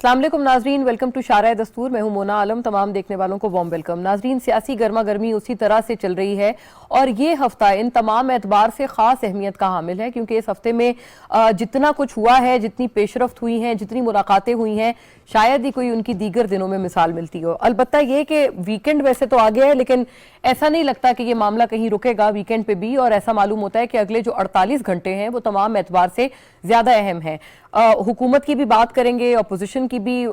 अस्सलाम वालेकुम नाजरीन, वेलकम टू शारा दस्तूर। मैं हूं मोना आलम। तमाम देखने वालों को वार्म वेलकम। नाजरीन, सियासी गर्मा गर्मी उसी तरह से चल रही है और ये हफ्ता इन तमाम एतबार से ख़ास अहमियत का हामिल है क्योंकि इस हफ्ते में जितना कुछ हुआ है, जितनी पेशरफ्त हुई हैं, जितनी मुलाकातें हुई हैं, शायद ही कोई उनकी दीगर दिनों में मिसाल मिलती हो। अलबत्ता ये कि वीकेंड वैसे तो आ गया है, लेकिन ऐसा नहीं लगता कि ये मामला कहीं रुकेगा वीकेंड पे भी, और ऐसा मालूम होता है कि अगले जो 48 घंटे हैं वो तमाम एतबार से ज़्यादा अहम है। हुकूमत की भी बात करेंगे, अपोजिशन की भी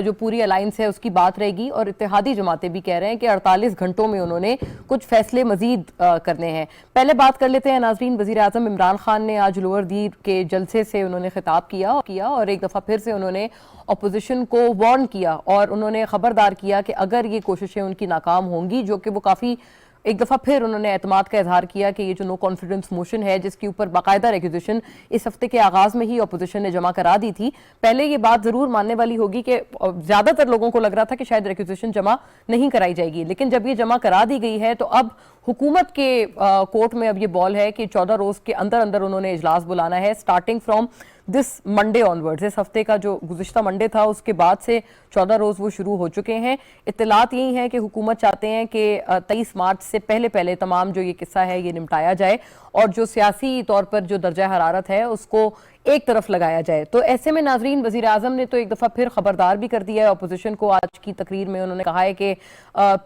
जो पूरी अलायंस है उसकी बात रहेगी, और इत्तेहादी जमातें भी कह रहे हैं कि 48 घंटों में उन्होंने कुछ फैसले मजीद करने हैं। पहले बात कर लेते हैं नाजरीन, वज़ीर आज़म इमरान खान ने आज लोअर दीर के जलसे से उन्होंने खिताब किया और एक दफ़ा फिर से उन्होंने अपोजिशन को वार्न किया और उन्होंने खबरदार किया कि अगर ये कोशिशें उनकी नाकाम होंगी, जो कि वो काफ़ी एक दफ़ा फिर उन्होंने एतमाद का इजहार किया कि ये जो नो कॉन्फिडेंस मोशन है जिसके ऊपर बाकायदा रेक्विजिशन इस हफ्ते के आगाज़ में ही अपोजिशन ने जमा करा दी थी। पहले ये बात ज़रूर मानने वाली होगी कि ज़्यादातर लोगों को लग रहा था कि शायद रेक्विजिशन जमा नहीं कराई जाएगी, लेकिन जब ये जमा करा दी गई है तो अब हुकूमत के कोर्ट में अब ये बॉल है कि 14 रोज़ के अंदर अंदर उन्होंने इजलास बुलाना है, starting from this Monday onwards. इस हफ्ते का जो गुज़िश्ता मंडे था उसके बाद से 14 रोज़ वो शुरू हो चुके हैं। इत्तलात यही है कि हुकूमत चाहते हैं कि 23 मार्च से पहले पहले तमाम जो ये किस्सा है ये निपटाया जाए और जो सियासी तौर पर जो दर्जा हरारत है उसको एक तरफ लगाया जाए। तो ऐसे में नाजरीन, वज़ीर आज़म ने तो एक दफ़ा फिर खबरदार भी कर दिया है अपोजिशन को। आज की तकरीर में उन्होंने कहा है कि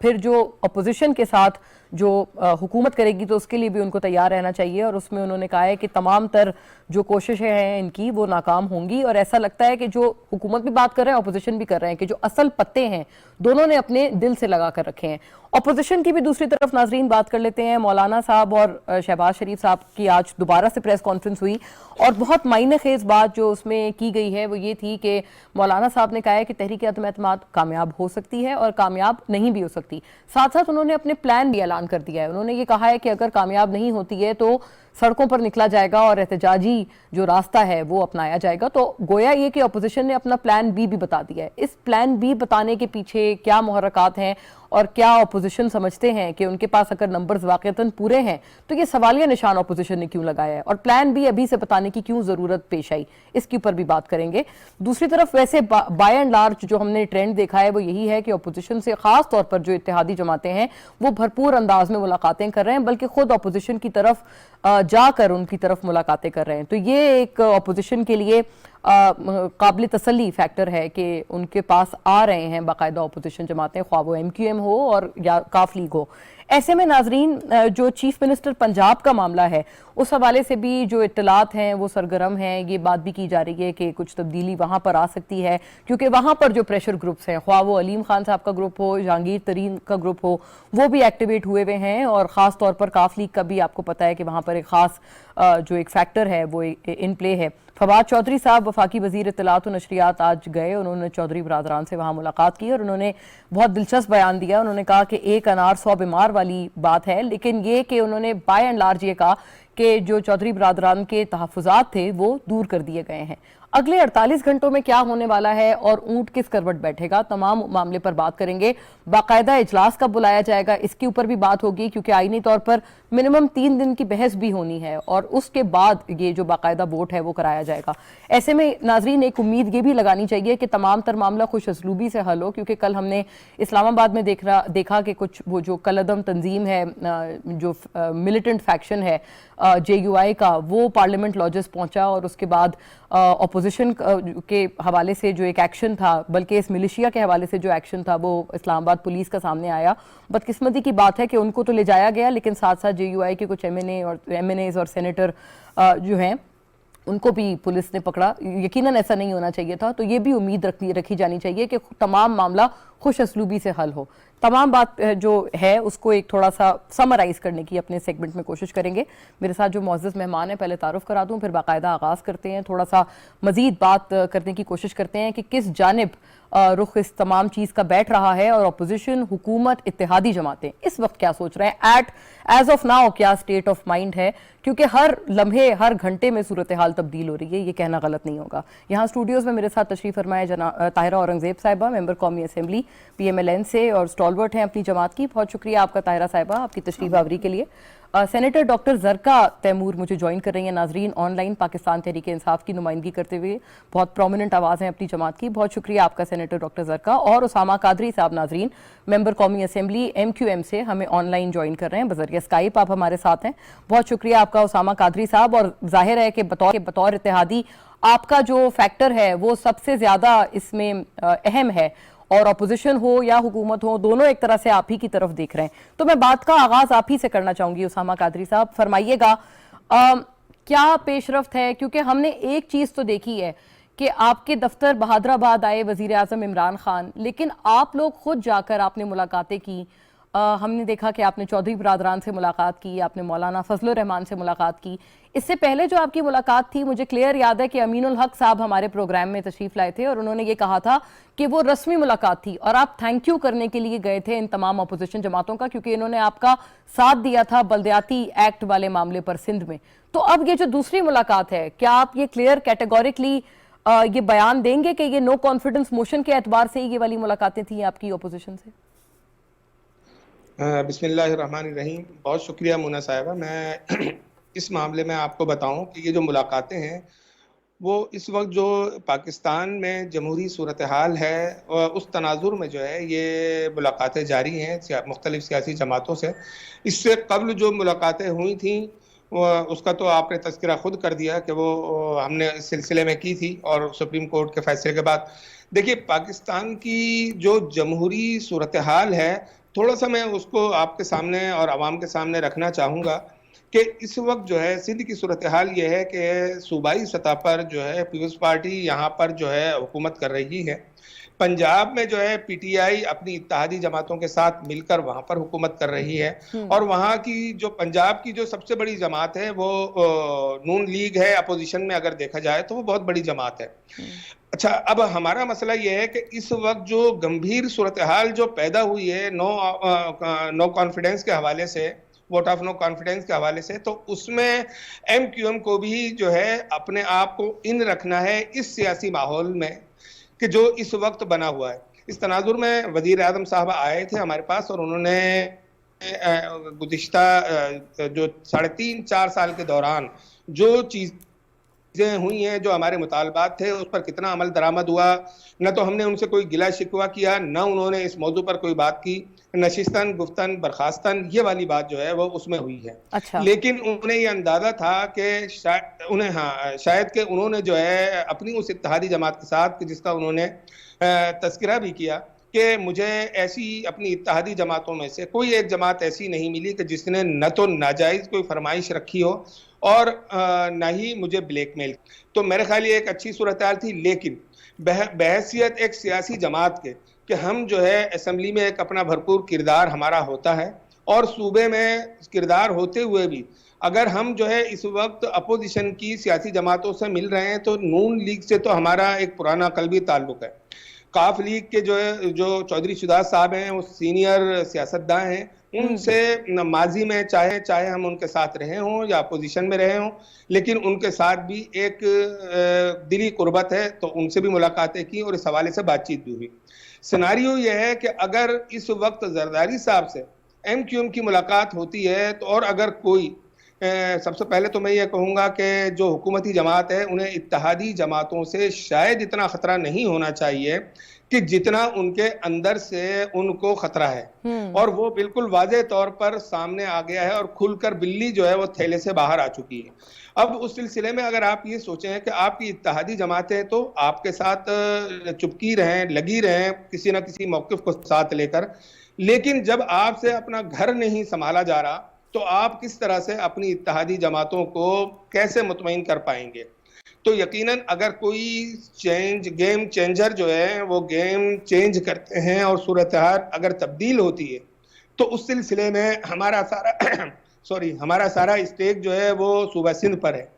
फिर जो अपोजिशन के साथ जो हुकूमत करेगी तो उसके लिए भी उनको तैयार रहना चाहिए, और उसमें उन्होंने कहा है कि तमाम तर जो कोशिशें हैं इनकी वो नाकाम होंगी। और ऐसा लगता है कि जो हुकूमत भी बात कर रहे हैं, अपोजिशन भी कर रहे हैं, कि जो असल पत्ते हैं दोनों ने अपने दिल से लगा कर रखे हैं। अपोजिशन की भी दूसरी तरफ नाजरीन बात कर लेते हैं। मौलाना साहब और शहबाज शरीफ साहब की आज दोबारा से प्रेस कॉन्फ्रेंस हुई और बहुत मायने खेज बात जो उसमें की गई है वो ये थी कि मौलाना साहब ने कहा है कि तहरीक अदम एतमाद कामयाब हो सकती है और कामयाब नहीं भी हो सकती। साथ साथ उन्होंने अपने प्लान भी ऐलान कर दिया है। उन्होंने ये कहा है कि अगर कामयाब नहीं होती है तो सड़कों पर निकला जाएगा और एहतजाजी जो रास्ता है वो अपनाया जाएगा। तो गोया ये कि अपोजिशन ने अपना प्लान बी भी बता दिया है। इस प्लान बी बताने के पीछे क्या मुहर्रकात हैं और क्या अपोजिशन समझते हैं कि उनके पास अगर नंबर्स वाकईतन पूरे हैं तो ये सवालिया निशान अपोजिशन ने क्यों लगाया है और प्लान बी अभी से बताने की क्यों जरूरत पेश आई, इसके ऊपर भी बात करेंगे। दूसरी तरफ वैसे बाय एंड लार्ज जो हमने ट्रेंड देखा है वो यही है कि अपोजिशन से खास तौर पर जो इत्तेहादी जमातें हैं वो भरपूर अंदाज में मुलाकातें कर रहे हैं, बल्कि खुद अपोजिशन की तरफ जाकर उनकी तरफ मुलाकातें कर रहे हैं। तो ये एक अपोजिशन के लिए काबिल तसल्ली फैक्टर है कि उनके पास आ रहे हैं बाकायदा अपोजिशन जमातें, ख्वाह वो MQM हो और या काफ लीग हो। ऐसे में नाजरीन, जो चीफ मिनिस्टर पंजाब का मामला है उस हवाले से भी जो इत्तलात हैं वो सरगर्म हैं। ये बात भी की जा रही है कि कुछ तब्दीली वहाँ पर आ सकती है क्योंकि वहाँ पर जो प्रेशर ग्रुप्स हैं, ख्वाह वो अलीम खान साहब का ग्रुप हो, जहांगीर तरीन का ग्रुप हो, वो भी एक्टिवेट हुए हुए हैं। और ख़ास तौर पर काफ लीग का भी आपको पता है कि वहाँ पर एक ख़ास जो एक फैक्टर है वो इन प्ले है। फवाद चौधरी साहब वफाकी वज़ीर इत्तलात व नशरियात आज गए, उन्होंने चौधरी बरादरान से वहाँ मुलाकात की और उन्होंने बहुत दिलचस्प बयान दिया। उन्होंने कहा कि एक अनार 100 बीमार वाली बात है, लेकिन ये कि उन्होंने बाय एंड लार्ज ये कहा कि जो चौधरी बरादरान के तहफ़्फ़ुज़ात थे वो दूर कर दिए गए हैं। अगले 48 घंटों में क्या होने वाला है और ऊंट किस करवट बैठेगा, तमाम मामले पर बात करेंगे। बाकायदा इजलास कब बुलाया जाएगा इसके ऊपर भी बात होगी क्योंकि आईनी तौर पर मिनिमम 3 दिन की बहस भी होनी है और उसके बाद ये जो बाकायदा वोट है वो कराया जाएगा। ऐसे में नाजरीन एक उम्मीद ये भी लगानी चाहिए कि तमाम तर मामला खुश असलूबी से हल हो, क्योंकि कल हमने इस्लामाबाद में देखा कि कुछ वो जो कलअदम तंजीम है, जो मिलिटेंट फैक्शन है JUI का, वो पार्लियामेंट लॉजेस पहुंचा और उसके बाद अपोजिशन के हवाले से जो एक एक्शन था, बल्कि इस मिलिशिया के हवाले से जो एक्शन था वो इस्लामाबाद पुलिस का सामने आया। बदकिस्मती की बात है कि उनको तो ले जाया गया, लेकिन साथ साथ JUI के कुछ MNAs और सेनेटर जो हैं उनको भी पुलिस ने पकड़ा। यकीनन ऐसा नहीं होना चाहिए था। तो ये भी उम्मीद रखी जानी चाहिए कि तमाम मामला खुश असलूबी से हल हो। तमाम बात जो है उसको एक थोड़ा सा समराइज करने की अपने सेगमेंट में कोशिश करेंगे। मेरे साथ जो मुअज़्ज़ज़ मेहमान है पहले तारुफ करा दूं, फिर बाकायदा आगाज़ करते हैं, थोड़ा सा मज़ीद बात करने की कोशिश करते हैं कि किस जानिब रुख इस तमाम चीज़ का बैठ रहा है और अपोजिशन, हुकूमत, इत्तेहादी जमातें इस वक्त क्या सोच रहे हैं, एज ऑफ नाउ क्या स्टेट ऑफ माइंड है, क्योंकि हर लम्हे हर घंटे में सूरत हाल तब्दील हो रही है, ये कहना गलत नहीं होगा। यहाँ स्टूडियोज़ में मेरे साथ तशरीफ़ फरमाए ताहिरा औरंगज़ेब साहिबा, मेंबर कौमी असम्बली PMLN से और स्टॉलवर्ट हैं अपनी जमात की। बहुत शुक्रिया आपका ताहिरा साहिबा, आपकी तशरीफ़ आवरी के लिए। सेनेटर डॉक्टर ज़रका तैमूर मुझे ज्वाइन कर रही हैं नाजरीन ऑनलाइन, पाकिस्तान तहरीक इंसाफ की नुमाइंदगी करते हुए, बहुत प्रोमिनेंट आवाज़ है अपनी जमात की। बहुत शुक्रिया आपका सेनेटर डॉक्टर ज़रका। और उसामा कादरी साहब नाजरीन, मेंबर कौमी असेंबली MQM से हमें ऑनलाइन ज्वाइन कर रहे हैं, बजरिया स्काइप आप हमारे साथ हैं। बहुत शुक्रिया आपका उसामा कादरी साहब। और जाहिर है कि बतौर इत्तेहादी आपका जो फैक्टर है वो सबसे ज़्यादा इसमें अहम है, और अपोजिशन हो या हुकूमत हो, दोनों एक तरह से आप ही की तरफ देख रहे हैं। तो मैं बात का आगाज आप ही से करना चाहूंगी उसामा कादरी साहब, फरमाइएगा क्या पेशरफ्त है, क्योंकि हमने एक चीज तो देखी है कि आपके दफ्तर बहादुराबाद आए वजीर आजम इमरान खान, लेकिन आप लोग खुद जाकर आपने मुलाकातें की। हमने देखा कि आपने चौधरी बरादरान से मुलाकात की, आपने मौलाना फजलुर रहमान से मुलाकात की। इससे पहले जो आपकी मुलाकात थी, मुझे क्लियर याद है कि अमीनुल हक साहब हमारे प्रोग्राम में तशरीफ लाए थे और उन्होंने ये कहा था कि वो रस्मी मुलाकात थी और आप थैंक यू करने के लिए गए थे इन तमाम अपोजिशन जमातों का, क्योंकि इन्होंने आपका साथ दिया था बल्दियाती एक्ट वाले मामले पर सिंध में। तो अब ये जो दूसरी मुलाकात है, क्या आप ये क्लियर कैटेगोरिकली ये बयान देंगे कि ये नो कॉन्फिडेंस मोशन के एतबार से ही ये वाली मुलाकातें थी आपकी अपोजिशन से? बिस्मिल्लाहिर्रहमानिर्रहीम। बहुत शुक्रिया मुना साहिबा। मैं इस मामले में आपको बताऊं कि ये जो मुलाकातें हैं वो इस वक्त जो पाकिस्तान में जमहूरी सूरत हाल है उस तनाजुर में जो है ये मुलाकातें जारी हैं मुख्तलिफ सियासी जमातों से। इससे कबल जो मुलाकातें हुई थी उसका तो आपने तज़किरा खुद कर दिया कि वो हमने इस सिलसिले में की थी, और सुप्रीम कोर्ट के फैसले के बाद देखिए पाकिस्तान की जो जमहूरी सूरत हाल है, थोड़ा सा मैं उसको आपके सामने और आवाम के सामने रखना चाहूँगा कि इस वक्त जो है सिंध की सूरत हाल ये है कि सूबाई सतह पर जो है पीपल्स पार्टी यहाँ पर जो है हुकूमत कर रही है। पंजाब में जो है PTI अपनी इत्तेहादी जमातों के साथ मिलकर वहाँ पर हुकूमत कर रही है, और वहाँ की जो पंजाब की जो सबसे बड़ी जमात है वो नून लीग है। अपोजिशन में अगर देखा जाए तो वो बहुत बड़ी जमात है। अच्छा, अब हमारा मसला यह है कि इस वक्त जो गंभीर सूरत हाल जो पैदा हुई है नो कॉन्फिडेंस के हवाले से, वोट ऑफ नो कॉन्फिडेंस के हवाले से, तो उसमें MQM को भी जो है अपने आप को इन रखना है इस सियासी माहौल में कि जो इस वक्त बना हुआ है। इस तनाजुर में वजीर आज़म साहब आए थे हमारे पास और उन्होंने गुज़िश्ता जो 3.5-4 साल के दौरान जो चीज़ें हुई हैं, जो हमारे मुतालबात थे, उस पर कितना अमल दरामद हुआ, न तो हमने उनसे कोई गिला शिकवा किया, न उन्होंने इस मौजू पर कोई बात की, नशिस्तन गुफ्तन बर्खास्तन ये वाली बात जो है वो उसमें हुई है। अच्छा। लेकिन उन्हें ये अंदाजा था कि शायद कि उन्होंने जो है अपनी उस इत्तेहादी जमात के साथ जिसका उन्होंने तज़किरा भी किया कि मुझे ऐसी अपनी इत्तेहादी जमातों में से कोई एक जमात ऐसी नहीं मिली कि जिसने न तो नाजायज़ कोई फरमाइश रखी हो और न ही मुझे ब्लैकमेल। तो मेरे ख्याल ये एक अच्छी सूरत हाल थी। लेकिन बहैसियत एक सियासी जमात के कि हम जो है असेंबली में एक अपना भरपूर किरदार हमारा होता है, और सूबे में किरदार होते हुए भी अगर हम जो है इस वक्त अपोजिशन की सियासी जमातों से मिल रहे हैं, तो नून लीग से तो हमारा एक पुराना कल्बी ताल्लुक है। काफ लीग के जो चौधरी शुदा साहब हैं वो सीनियर सियासतदान हैं, उनसे माजी में चाहे हम उनके साथ रहे हों या अपोजिशन में रहे हों, लेकिन उनके साथ भी एक दिली कुर्बत है, तो उनसे भी मुलाकातें की और इस हवाले से बातचीत भी हुई। सिनारियो यह है कि अगर इस वक्त जरदारी साहब से MQM की मुलाकात होती है तो, और अगर कोई सबसे पहले तो मैं ये कहूँगा कि जो हुकूमती जमात है उन्हें इत्तेहादी जमातों से शायद इतना ख़तरा नहीं होना चाहिए कि जितना उनके अंदर से उनको खतरा है, और वो बिल्कुल वाज़ेह तौर पर सामने आ गया है और खुलकर बिल्ली जो है वो थैले से बाहर आ चुकी है। अब उस सिलसिले में अगर आप ये सोचें कि आपकी इत्तेहादी जमातें तो आपके साथ चुपकी रहें, लगी रहें किसी न किसी मौक़िफ़ को साथ लेकर, लेकिन जब आपसे अपना घर नहीं संभाला जा रहा तो आप किस तरह से अपनी इत्तेहादी जमातों को कैसे मुतमईन कर पाएंगे? तो यकीनन अगर कोई गेम चेंजर जो है वो गेम चेंज करते हैं और सूरत हाल अगर तब्दील होती है, तो उस सिलसिले में हमारा सारा स्टेक जो है वो सूबा सिंध पर है।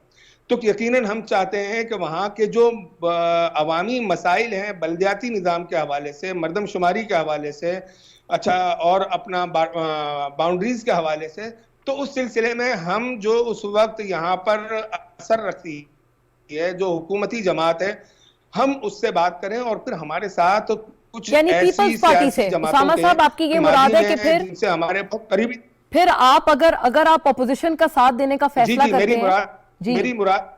तो यकीनन हम चाहते हैं कि वहाँ के जो अवामी मसाइल हैं बल्दियाती निज़ाम के हवाले से, मर्दमशुमारी के हवाले से, अच्छा, और अपना बाउंड्रीज के हवाले से, तो उस सिलसिले में हम जो उस वक्त यहाँ पर असर रखती है जो हुकूमती जमात है, हम उससे बात करें और फिर हमारे साथ कुछ यानी पीपल्स पार्टी से उसामा साहब आपकी ये मुराद है कि फिर जिनसे हमारे बहुत करीबी फिर आप अगर आप अपोजिशन का साथ देने का फैसला करते हैं। मेरी मुराद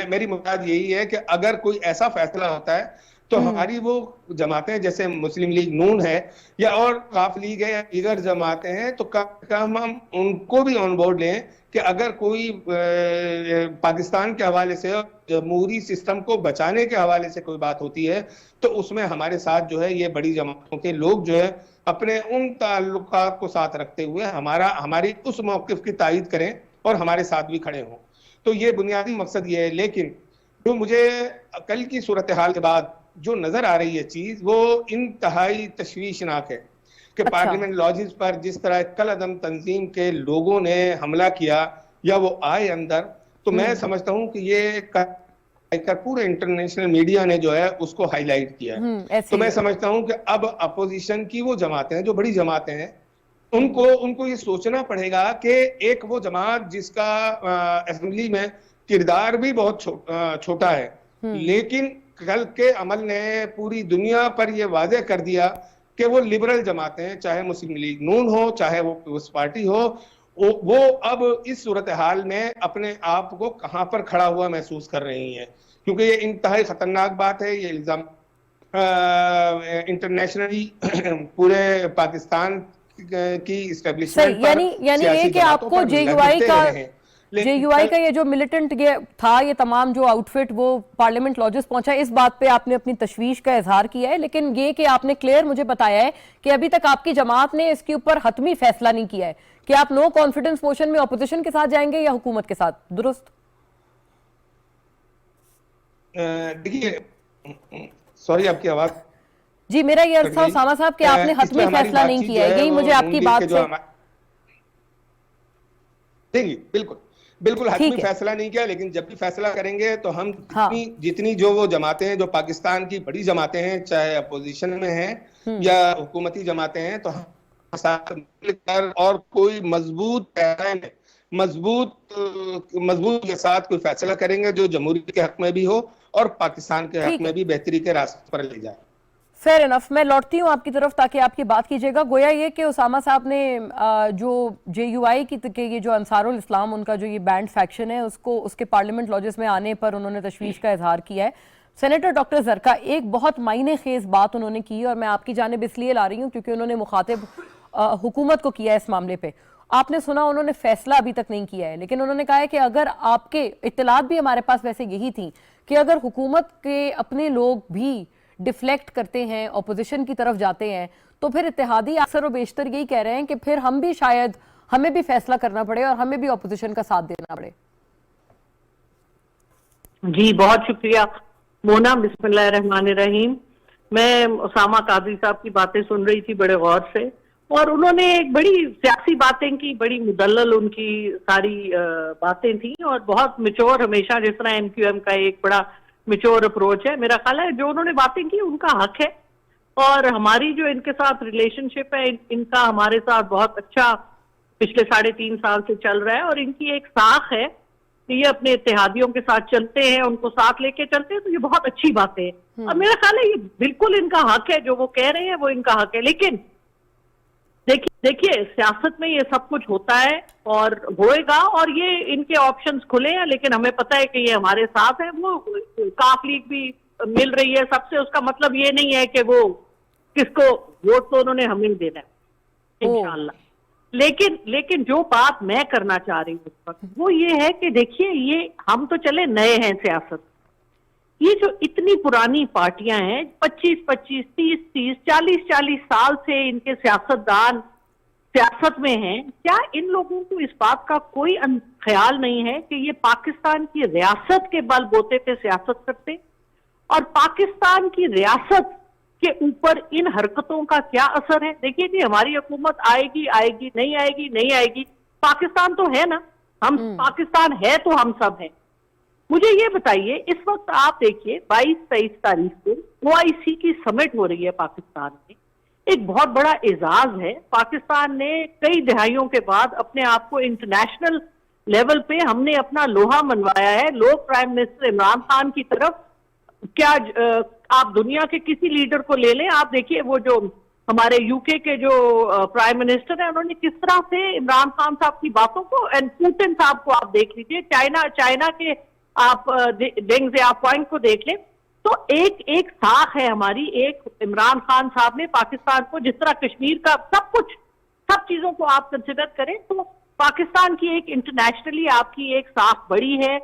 मेरी मुराद यही है कि अगर कोई ऐसा फैसला होता है तो हमारी वो जमातें जैसे मुस्लिम लीग नून है या और काफ लीग है या दीगर जमातें हैं, तो कम हम उनको भी ऑन बोर्ड लें कि अगर कोई पाकिस्तान के हवाले से जमहूरी सिस्टम को बचाने के हवाले से कोई बात होती है तो उसमें हमारे साथ जो है ये बड़ी जमातों के लोग जो है अपने उन ताल्लुकात को साथ रखते हुए हमारी उस मौक़िफ़ की तायीद करें और हमारे साथ भी खड़े हों। तो ये बुनियादी मकसद ये है। लेकिन जो मुझे कल की सूरत हाल के बाद जो नजर आ रही है चीज, वो इंतहाई तशवीशनाक है कि पार्लियामेंट लॉजिस पर जिस तरह कल अदम तंजीम के लोगों ने हमला किया या वो आए अंदर, तो मैं समझता हूं कि ये पूरे इंटरनेशनल मीडिया ने जो है उसको हाईलाइट किया है। तो मैं समझता हूं कि अब अपोजिशन की वो जमातें हैं जो बड़ी जमातें हैं, उनको ये सोचना पड़ेगा कि एक वो जमात जिसका असेंबली में किरदार भी बहुत छोटा है, लेकिन कल के अमल ने पूरी दुनिया पर ये वाज़ेह कर दिया कि वो लिबरल जमातें, चाहे मुस्लिम लीग नून हो चाहे वो पीपल्स पार्टी हो, वो अब इस सूरत हाल में अपने आप को कहां पर खड़ा हुआ महसूस कर रही हैं, क्योंकि ये इंतहाई खतरनाक बात है। ये इल्जाम इंटरनेशनली पूरे पाकिस्तान की इस्टेब्लिशमेंट यानी ये कि आपको जेयूआई का ये जो मिलिटेंट ये था, ये तमाम जो आउटफिट वो पार्लियामेंट लॉजिस पहुंचा, इस बात पे आपने अपनी तशवीश का इजहार किया है, लेकिन ये कि आपने क्लियर मुझे बताया है कि अभी तक आपकी जमात ने इसके ऊपर हतमी फैसला नहीं किया है कि आप नो कॉन्फिडेंस मोशन में अपोजिशन के साथ जाएंगे या हुकूमत के साथ, दुरुस्त? देखिए, सॉरी आपकी आवाज जी, मेरा ये अर्थ था उसामा साहब कि आपने हतमी फैसला नहीं किया है, यही मुझे आपकी बात से बिल्कुल हतमी फैसला नहीं किया, लेकिन जब भी फैसला करेंगे तो हम जितनी जो वो जमातें हैं जो पाकिस्तान की बड़ी जमातें हैं, चाहे अपोजिशन में हैं या हुकूमती जमातें हैं, तो हम साथ मिलकर और कोई मजबूत के साथ कोई फैसला करेंगे जो जमहूरियत के हक में भी हो और पाकिस्तान के हक में भी बेहतरी के रास्ते पर ले जाए। फेयर इनफ, मैं लौटती हूँ आपकी तरफ ताकि आपकी बात कीजिएगा। गोया ये कि उसामा साहब ने जो जेयूआई के ये जो अंसारुल इस्लाम उनका जो ये बैंड फैक्शन है उसको उसके पार्लियामेंट लॉजिस में आने पर उन्होंने तशवीश का इजहार किया है। सेनेटर डॉक्टर जरका एक बहुत मायने खेज बात उन्होंने की और मैं आपकी जानिब इसलिए ला रही हूँ क्योंकि उन्होंने मुखातिब हुकूमत को किया है इस मामले पे। आपने सुना उन्होंने फैसला अभी तक नहीं किया है, लेकिन उन्होंने कहा है कि अगर आपके इत्तलात भी हमारे पास वैसे यही थी कि अगर हुकूमत के अपने लोग भी डिफ्लेक्ट करते हैं, ऑपोजिशन की तरफ जाते हैं, तो फिर इत्तेहादी अक्सर और बेशतर यही कह रहे हैं कि फिर हम भी शायद हमें भी फैसला करना पड़े और हमें भी ऑपोजिशन का साथ देना पड़े। जी बहुत शुक्रिया मोना, बिस्मिल्लाहिर्रहमानिर्रहीम। मैं उसामा कादरी साहब की बातें सुन रही थी बड़े गौर से, और उन्होंने एक बड़ी सियासी बातें की, बड़ी मुदल्लल उनकी सारी बातें थी और बहुत मिच्योर, हमेशा जिस तरह एमक्यूएम का एक बड़ा मिच्योर अप्रोच है। मेरा ख्याल है जो उन्होंने बातें की उनका हक है, और हमारी जो इनके साथ रिलेशनशिप है इनका हमारे साथ बहुत अच्छा पिछले 3.5 साल से चल रहा है, और इनकी एक साख है कि ये अपने इत्तेहादियों के साथ चलते हैं, उनको साथ लेके चलते हैं, तो ये बहुत अच्छी बात है। और मेरा ख्याल है ये बिल्कुल इनका हक है, जो वो कह रहे हैं वो इनका हक है। लेकिन देखिए सियासत में ये सब कुछ होता है और होएगा, और ये इनके ऑप्शंस खुले हैं, लेकिन हमें पता है कि ये हमारे साथ है। वो काफ लीग भी मिल रही है सबसे, उसका मतलब ये नहीं है कि वो किसको वोट तो उन्होंने हमें देना है इंशाल्लाह। लेकिन जो बात मैं करना चाह रही हूँ इस वक्त वो ये है कि देखिए, ये हम तो चले नए हैं सियासत, ये जो इतनी पुरानी पार्टियां हैं 25-25, 30-30, 40-40 साल से इनके सियासतदान सियासत में हैं, क्या इन लोगों को इस बात का कोई ख्याल नहीं है कि ये पाकिस्तान की रियासत के बलबूते पे सियासत करते, और पाकिस्तान की रियासत के ऊपर इन हरकतों का क्या असर है? देखिए जी, हमारी हुकूमत आएगी नहीं आएगी, पाकिस्तान तो है ना, हम पाकिस्तान है तो हम सब हैं। मुझे ये बताइए, इस वक्त आप देखिए 22-23 तारीख को OIC की समिट हो रही है पाकिस्तान में, एक बहुत बड़ा एजाज है। पाकिस्तान ने कई दहाइयों के बाद अपने आप को इंटरनेशनल लेवल पे हमने अपना लोहा मनवाया है। लोग प्राइम मिनिस्टर इमरान खान की तरफ, क्या आप दुनिया के किसी लीडर को ले लें, आप देखिए वो जो हमारे यूके के जो प्राइम मिनिस्टर हैं उन्होंने किस तरह से इमरान खान साहब की बातों को, एंड पुतिन साहब को आप देख लीजिए, चाइना के आप डेंग ज़ियाओपिंग को देख लें, तो एक साख है हमारी। एक इमरान खान साहब ने पाकिस्तान को, जिस तरह कश्मीर का सब चीजों को आप कंसिडर करें तो पाकिस्तान की एक इंटरनेशनली आपकी एक साख बड़ी है।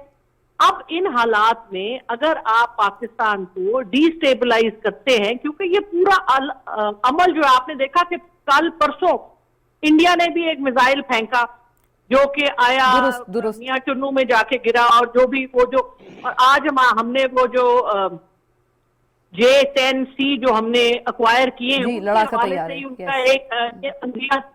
अब इन हालात में अगर आप पाकिस्तान को डिस्टेबलाइज करते हैं, क्योंकि ये पूरा अमल जो आपने देखा कि कल परसों इंडिया ने भी एक मिसाइल फेंका जो कि आया मियां चुन्नू में जाके गिरा, और जो भी वो जो, और आज हमने वो जो J-10C जो हमने अक्वायर किए हैं लड़ाका तैयार है, उनका एक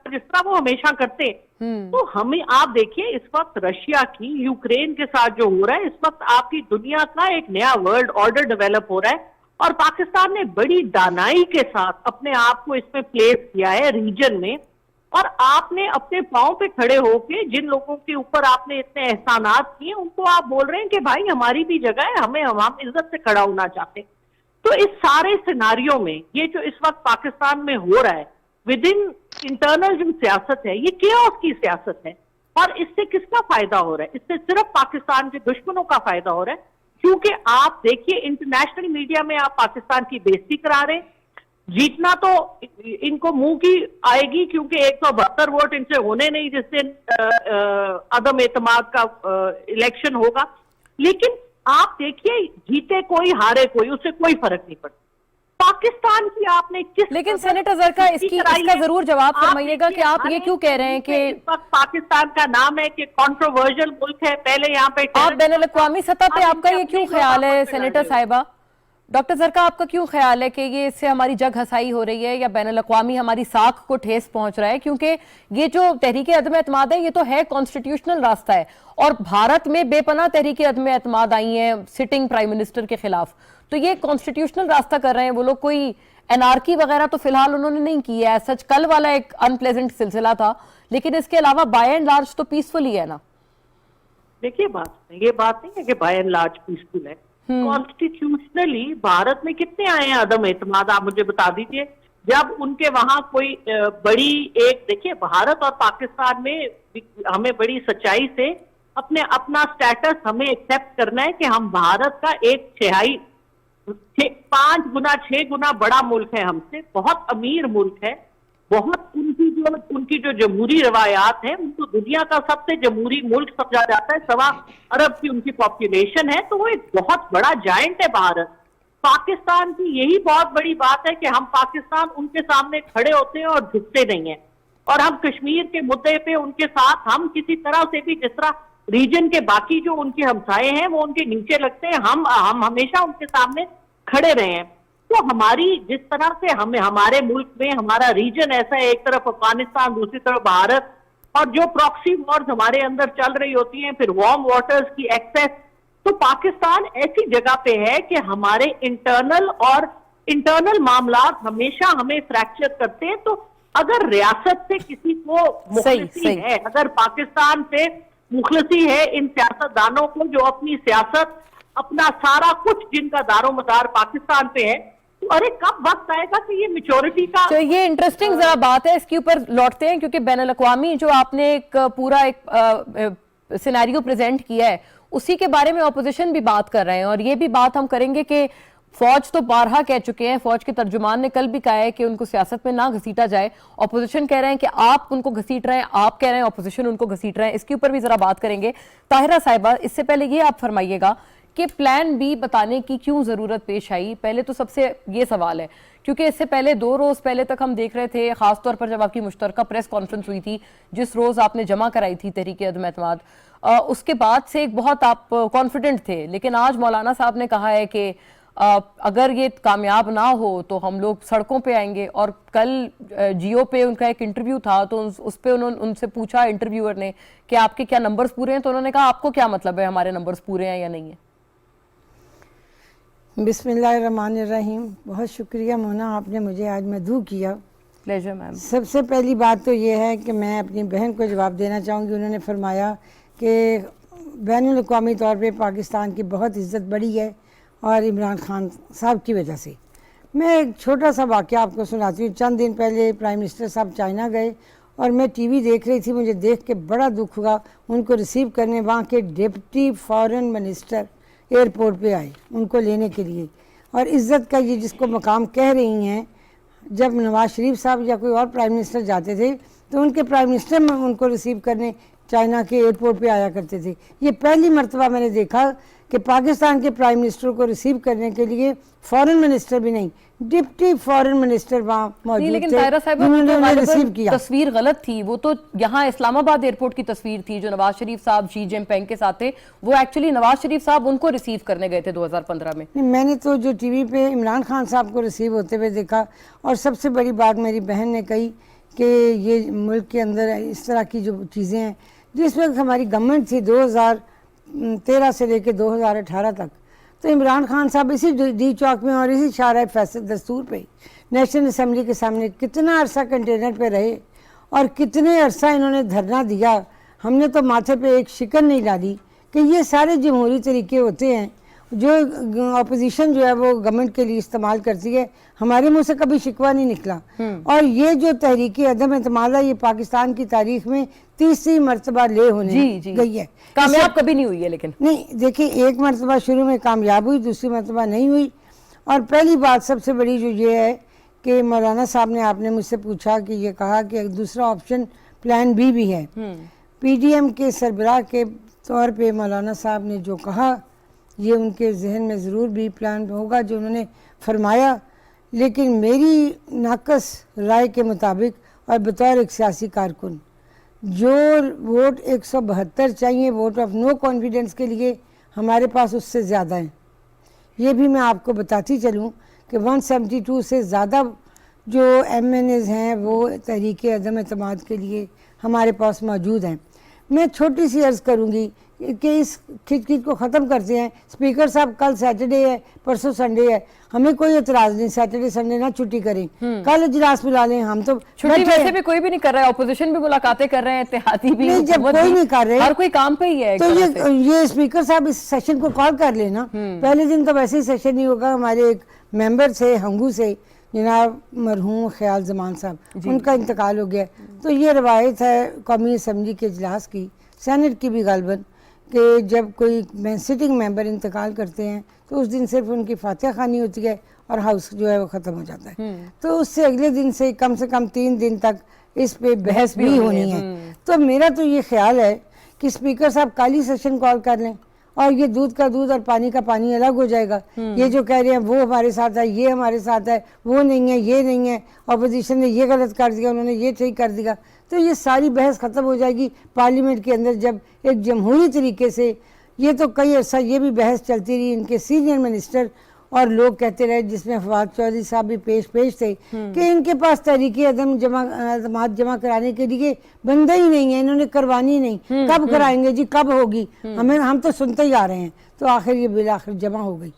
जिस तरह वो हमेशा करते हैं। तो हमें आप देखिए इस वक्त रशिया की यूक्रेन के साथ जो हो रहा है, इस वक्त आपकी दुनिया का एक नया वर्ल्ड ऑर्डर डेवलप हो रहा है, और पाकिस्तान ने बड़ी दानाई के साथ अपने आप को इसमें प्लेस किया है रीजन में। और आपने अपने पांव पे खड़े होके जिन लोगों के ऊपर आपने इतने एहसानात किए उनको आप बोल रहे हैं कि भाई हमारी भी जगह है, हम इज्जत से खड़ा होना चाहते हैं। तो इस सारे सिनारियों में ये जो इस वक्त पाकिस्तान में हो रहा है विद इन इंटरनल जो सियासत है, ये केओस की सियासत है, और इससे किसका फायदा हो रहा है? इससे सिर्फ पाकिस्तान के दुश्मनों का फायदा हो रहा है, क्योंकि आप देखिए इंटरनेशनल मीडिया में आप पाकिस्तान की बेइज्जती करा रहे हैं। जीतना तो इनको मुंह की आएगी, क्योंकि 172 वोट इनसे होने नहीं जिस दिन अदम एतमाद का इलेक्शन होगा। लेकिन आप देखिए जीते कोई हारे कोई, उससे कोई फर्क नहीं पड़ता। पाकिस्तान की आपने किस, लेकिन सेनेटर ज़रका इसका जरूर जवाब फरमाइएगा कि आप ये क्यों कह रहे हैं कि इस वक्त पाकिस्तान का नाम है कि कंट्रोवर्शियल मुल्क है, पहले यहाँ पे आप बैनुल-अक़वामी सतह पे आपका ये क्यों ख्याल है सेनेटर साहिबा? डॉक्टर ज़रका आपका क्यों ख्याल है कि ये इससे हमारी जग हसाई हो रही है या बैनुल-अक़वामी हमारी साख को ठेस पहुंच रहा है? क्योंकि ये जो तहरीके अदम एतमाद है ये तो है कॉन्स्टिट्यूशनल रास्ता है, और भारत में बेपनाह तहरीके अदम एतमाद आई हैं सिटिंग प्राइम मिनिस्टर के खिलाफ, तो ये कॉन्स्टिट्यूशनल रास्ता कर रहे हैं वो लोग। कोई एनार्की वगैरह तो फिलहाल उन्होंने नहीं की है, सच कल वाला एक अनप्लेजेंट सिलसिला था, लेकिन इसके अलावा बाय एंड लार्ज तो पीसफुल ही है ना। देखिए ये बात नहीं है कि बाय एंड लार्ज पीसफुल है। कॉन्स्टिट्यूशनली भारत में कितने आए हैं अदम एतमाद, आप मुझे बता दीजिए। जब उनके वहां कोई बड़ी एक, देखिए भारत और पाकिस्तान में हमें बड़ी सच्चाई से अपना स्टेटस हमें एक्सेप्ट करना है कि हम भारत का 5 गुना 6 गुना बड़ा मुल्क है हमसे, बहुत अमीर मुल्क है, बहुत उनकी जो जमहूरी रवायात है, उनको दुनिया का सबसे जमहूरी मुल्क समझा जाता है, 1.25 अरब की उनकी पॉपुलेशन है, तो वो एक बहुत बड़ा जायंट है भारत। पाकिस्तान की यही बहुत बड़ी बात है कि हम पाकिस्तान उनके सामने खड़े होते हैं और झुकते नहीं हैं, और हम कश्मीर के मुद्दे पे उनके साथ हम किसी तरह से भी, जिस तरह रीजन के बाकी जो उनके हमसाए हैं वो उनके नीचे लगते हैं, हम हमेशा उनके सामने खड़े रहे हैं। तो हमारी जिस तरह से हमारे मुल्क में हमारा रीजन ऐसा है, एक तरफ अफगानिस्तान दूसरी तरफ भारत, और जो प्रॉक्सी वॉर्स हमारे अंदर चल रही होती हैं, फिर वार्म वाटर्स की एक्सेस, तो पाकिस्तान ऐसी जगह पे है कि हमारे इंटरनल मामलात हमेशा हमें फ्रैक्चर करते हैं। तो अगर रियासत से किसी को मुखलसी है, अगर पाकिस्तान से मुखलसी है इन सियासतदानों को जो अपनी सियासत, अपना सारा कुछ जिनका दारोमदार पाकिस्तान पे है, तो अरे कब वक्त आएगा कि ये मैच्योरिटी का। तो ये इंटरेस्टिंग जरा बात है, इसके ऊपर लौटते हैं, क्योंकि बैनुल-अक़वामी जो आपने एक पूरा एक सिनेरियो प्रेजेंट किया है उसी के बारे में ऑपोजिशन भी बात कर रहे हैं, और ये भी बात हम करेंगे कि फौज तो बारहा कह चुके हैं, फौज के तर्जुमान ने कल भी कहा है कि उनको सियासत में ना घसीटा जाए। ऑपोजिशन कह रहे हैं कि आप उनको घसीट रहे हैं, आप कह रहे हैं ऑपोजिशन उनको घसीट रहे हैं, इसके ऊपर भी जरा बात करेंगे। ताहिरा साहिबा, इससे पहले ये आप फरमाइएगा कि प्लान बी बताने की क्यों जरूरत पेश आई? पहले तो सबसे ये सवाल है, क्योंकि इससे पहले 2 रोज पहले तक हम देख रहे थे, खासतौर पर जब आपकी मुश्तरका प्रेस कॉन्फ्रेंस हुई थी जिस रोज आपने जमा कराई थी तहरीक अदम एतमाद, उसके बाद से एक बहुत आप कॉन्फिडेंट थे, लेकिन आज मौलाना साहब ने कहा है कि अगर ये कामयाब ना हो तो हम लोग सड़कों पे आएंगे। और कल जियो पे उनका एक इंटरव्यू था, तो उस पे उनसे पूछा इंटरव्यूअर ने कि आपके क्या नंबर्स पूरे हैं, तो उन्होंने कहा आपको क्या मतलब है हमारे नंबर्स पूरे हैं या नहीं है? बिस्मिल्लाहिर्रहमानिर्रहीम। बहुत शुक्रिया मोना, आपने मुझे आज मदऊ किया। Pleasure ma'am. सबसे पहली बात तो ये है कि मैं अपनी बहन को जवाब देना चाहूँगी। उन्होंने फरमाया कि बैनुल-अक़वामी तौर पे पाकिस्तान की बहुत इज़्ज़त बढ़ी है और इमरान खान साहब की वजह से। میں ایک چھوٹا سا واقعہ آپ کو سناتی ہوں. چند دن پہلے پرائم منسٹر صاحب چائنا گئے اور میں ٹی وی دیکھ رہی تھی. مجھے دیکھ کے بڑا دکھ ہوا. ان کو ریسیو کرنے وہاں کے ڈپٹی فارن منسٹر ایئرپورٹ پہ آئے ان کو لینے کے لیے. اور عزت کا یہ جس کو مقام کہہ رہی ہیں, جب نواز شریف صاحب یا کوئی اور پرائم منسٹر جاتے تھے تو ان کے پرائم منسٹر میں ان کو ریسیو کرنے چائنا کے ایئرپورٹ پہ آیا کرتے تھے. یہ پہلی مرتبہ میں نے دیکھا کہ پاکستان کے پرائم منسٹر کو ریسیو کرنے کے لیے فارن منسٹر بھی نہیں, ڈپٹی فارن منسٹر وہاں موجود لیکن تھے, طاہرہ صاحبہ انہوں نے غالباً ریسیو کیا. تصویر غلط تھی. وہ تو یہاں اسلام آباد ایئرپورٹ کی تصویر تھی جو نواز شریف صاحب شی جن پنگ کے ساتھ تھے. وہ ایکچولی نواز شریف صاحب ان کو ریسیو کرنے گئے تھے 2015 میں. میں نے تو جو ٹی وی پہ عمران خان صاحب کو ریسیو ہوتے ہوئے دیکھا. اور سب سے بڑی بات میری بہن نے کہی کہ یہ ملک کے اندر اس طرح کی جو چیزیں ہیں, جس وقت ہماری گورنمنٹ تھی 2013 سے لے کے 2018 تک, تو عمران خان صاحب اسی ڈی چوک میں اور اسی شارع فیصل دستور پہ نیشنل اسمبلی کے سامنے کتنا عرصہ کنٹینر پہ رہے اور کتنے عرصہ انہوں نے دھرنا دیا. ہم نے تو ماتھے پہ ایک شکن نہیں ڈالی کہ یہ سارے جمہوری طریقے ہوتے ہیں جو اپوزیشن جو ہے وہ گورنمنٹ کے لیے استعمال کرتی ہے. ہمارے منہ سے کبھی شکوہ نہیں نکلا. اور یہ جو تحریک عدم اعتماد ہے یہ پاکستان کی تاریخ میں تیسری مرتبہ لے ہونے گئی ہے. کامیاب کبھی نہیں ہوئی ہے. لیکن نہیں دیکھیں, ایک مرتبہ شروع میں کامیاب ہوئی, دوسری مرتبہ نہیں ہوئی. اور پہلی بات سب سے بڑی جو یہ ہے کہ مولانا صاحب نے, آپ نے مجھ سے پوچھا کہ یہ کہا کہ دوسرا آپشن پلان بی بھی ہے. پی ڈی ایم کے سربراہ کے طور پہ مولانا صاحب نے جو کہا یہ ان کے ذہن میں ضرور بھی پلان ہوگا جو انہوں نے فرمایا. لیکن میری ناقص رائے کے مطابق اور بطور ایک سیاسی کارکن جو ووٹ 172 چاہیے ووٹ آف نو کانفیڈنس کے لیے, ہمارے پاس اس سے زیادہ ہیں. یہ بھی میں آپ کو بتاتی چلوں کہ 172 سے زیادہ جو ایم این ایز ہیں وہ تحریک عدم اعتماد کے لیے ہمارے پاس موجود ہیں. میں چھوٹی سی عرض کروں گی کہ اس کھچ کھچ کو ختم کرتے ہیں. اسپیکر صاحب کل سیٹرڈے ہے, پرسوں سنڈے ہے, ہمیں کوئی اعتراض نہیں, سیٹرڈے سنڈے نہ چھٹی کریں, کل اجلاس بلا لیں. ہم تو چھٹی ویسے بھی کوئی بھی نہیں کر رہا ہے, اپوزیشن بھی ملاقاتیں کر رہے ہیں, اتحادی بھی, جب کوئی نہیں کر رہے, ہر کوئی کام پہ ہی ہے. تو یہ اسپیکر صاحب اس سیشن کو کال کر لینا. پہلے دن تو ویسے ہی سیشن نہیں ہوگا. ہمارے ایک ممبر سے ہنگو سے جناب مرحوم خیال زمان صاحب, ان کا انتقال ہو گیا. تو یہ روایت ہے قومی اسمبلی کے اجلاس کی, سینٹ کی بھی غالباً, کہ جب کوئی سٹنگ ممبر انتقال کرتے ہیں تو اس دن صرف ان کی فاتحہ خوانی ہوتی ہے اور ہاؤس جو ہے وہ ختم ہو جاتا ہے. تو اس سے اگلے دن سے کم 3 دن تک اس پہ بحث بھی ہونی ہے. تو میرا تو یہ خیال ہے کہ اسپیکر صاحب کالی سیشن کال کر لیں اور یہ دودھ کا دودھ اور پانی کا پانی الگ ہو جائے گا. یہ جو کہہ رہے ہیں وہ ہمارے ساتھ ہے, یہ ہمارے ساتھ ہے, وہ نہیں ہے, یہ نہیں ہے, اپوزیشن نے یہ غلط کر دیا, انہوں نے یہ ٹھیک کر دیا, تو یہ ساری بحث ختم ہو جائے گی پارلیمنٹ کے اندر. جب ایک جمہوری طریقے سے, یہ تو کئی عرصہ یہ بھی بحث چلتی رہی, ان کے سینئر منسٹر اور لوگ کہتے رہے, جس میں فواد چودھری صاحب بھی پیش تھے, کہ ان کے پاس تحریک عدم اعتماد جمع کرانے کے لیے بندہ ہی نہیں ہے, انہوں نے کروانی نہیں, کب کرائیں گے جی, کب ہوگی, ہم تو سنتے ہی آ رہے ہیں. تو آخر یہ بالآخر جمع ہو گئی.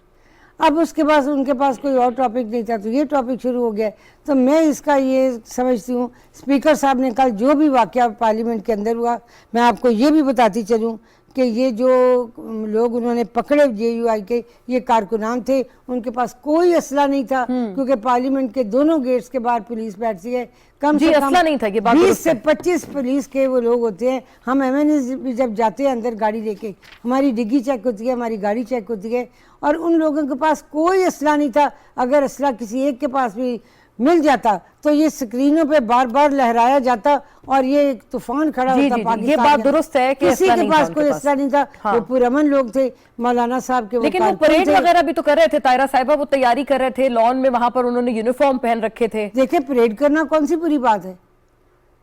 اب اس کے بعد ان کے پاس کوئی اور ٹاپک نہیں تھا تو یہ ٹاپک شروع ہو گیا. تو میں اس کا یہ سمجھتی ہوں, اسپیکر صاحب نے کل جو بھی واقعہ پارلیمنٹ کے اندر ہوا, میں آپ کو یہ بھی بتاتی چلوں کہ یہ جو لوگ انہوں نے پکڑے جے یو آئی کے, یہ کارکنان تھے, ان کے پاس کوئی اسلحہ نہیں تھا, کیونکہ پارلیمنٹ کے دونوں گیٹس کے باہر پولیس بیٹھتی ہے. کم سے کم 20 سے 25 پولیس کے وہ لوگ ہوتے ہیں. ہم ایم این ایز بھی جب جاتے ہیں اندر گاڑی لے کے, ہماری ڈگی چیک ہوتی ہے, ہماری گاڑی چیک ہوتی ہے, اور ان لوگوں کے پاس کوئی اسلحہ نہیں تھا. اگر اسلحہ کسی ایک کے پاس بھی مل جاتا تو یہ سکرینوں پہ بار بار لہرایا جاتا اور یہ ایک طوفان کھڑا ہوتا پاکستان. یہ بات درست ہے کہ کسی کے پاس کوئی اسلحہ نہیں تھا, وہ پرامن لوگ تھے. مولانا صاحب کے لیکن وہ پریڈ وغیرہ بھی تو کر رہے تھے طاہرہ صاحبہ, وہ تیاری کر رہے تھے لان میں, وہاں پر انہوں نے یونیفارم پہن رکھے تھے. دیکھیں پریڈ کرنا کون سی بری بات ہے.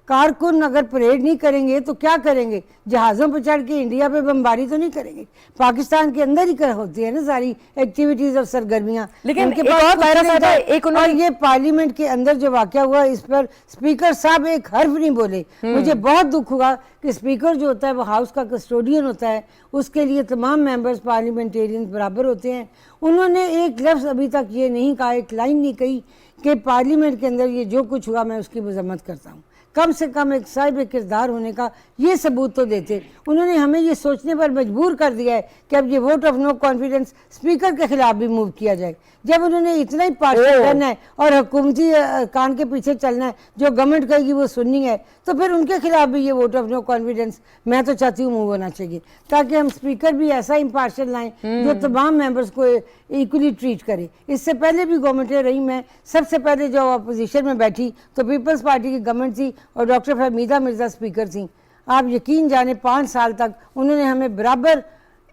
کارکن اگر پریڈ نہیں کریں گے تو کیا کریں گے, جہازوں پہ چڑھ کے انڈیا پہ بمباری تو نہیں کریں گے. پاکستان کے اندر ہی ہوتی ہے نا ساری ایکٹیویٹیز اور سرگرمیاں. لیکن اور یہ پارلیمنٹ کے اندر جو واقعہ ہوا اس پر اسپیکر صاحب ایک حرف نہیں بولے. مجھے بہت دکھ ہوا کہ اسپیکر جو ہوتا ہے وہ ہاؤس کا کسٹوڈین ہوتا ہے, اس کے لیے تمام ممبرز پارلیمنٹیرین برابر ہوتے ہیں. انہوں نے ایک لفظ ابھی تک یہ نہیں کہا, ایک لائن نہیں کہی کہ پارلیمنٹ کے اندر یہ جو کچھ ہوا میں اس کی مذمت کرتا ہوں. कम से कम एक साहिब किरदार होने का ये सबूत तो देते। उन्होंने हमें ये सोचने पर मजबूर कर दिया है कि अब ये vote of no confidence speaker के खिलाफ भी मूव किया जाए। जब उन्होंने इतना ही पार्टियल करना है और हुकूमती कान के पीछे चलना है, जो गवर्नमेंट कहेगी वो सुननी है, तो फिर उनके खिलाफ भी ये वोट ऑफ नो कॉन्फिडेंस मैं तो चाहती हूँ मूव होना चाहिए, ताकि हम स्पीकर भी ऐसा इम्पार्शियल लाएं जो तमाम मेंबर्स को इक्वली ट्रीट करे। इससे पहले भी गवर्नमेंटें रही, मैं सबसे पहले जो अपोजिशन में बैठी तो पीपल्स पार्टी की गवर्नमेंट थी और डॉक्टर फहमीदा मिर्जा स्पीकर थी। आप यकीन जाने 5 साल तक उन्होंने हमें बराबर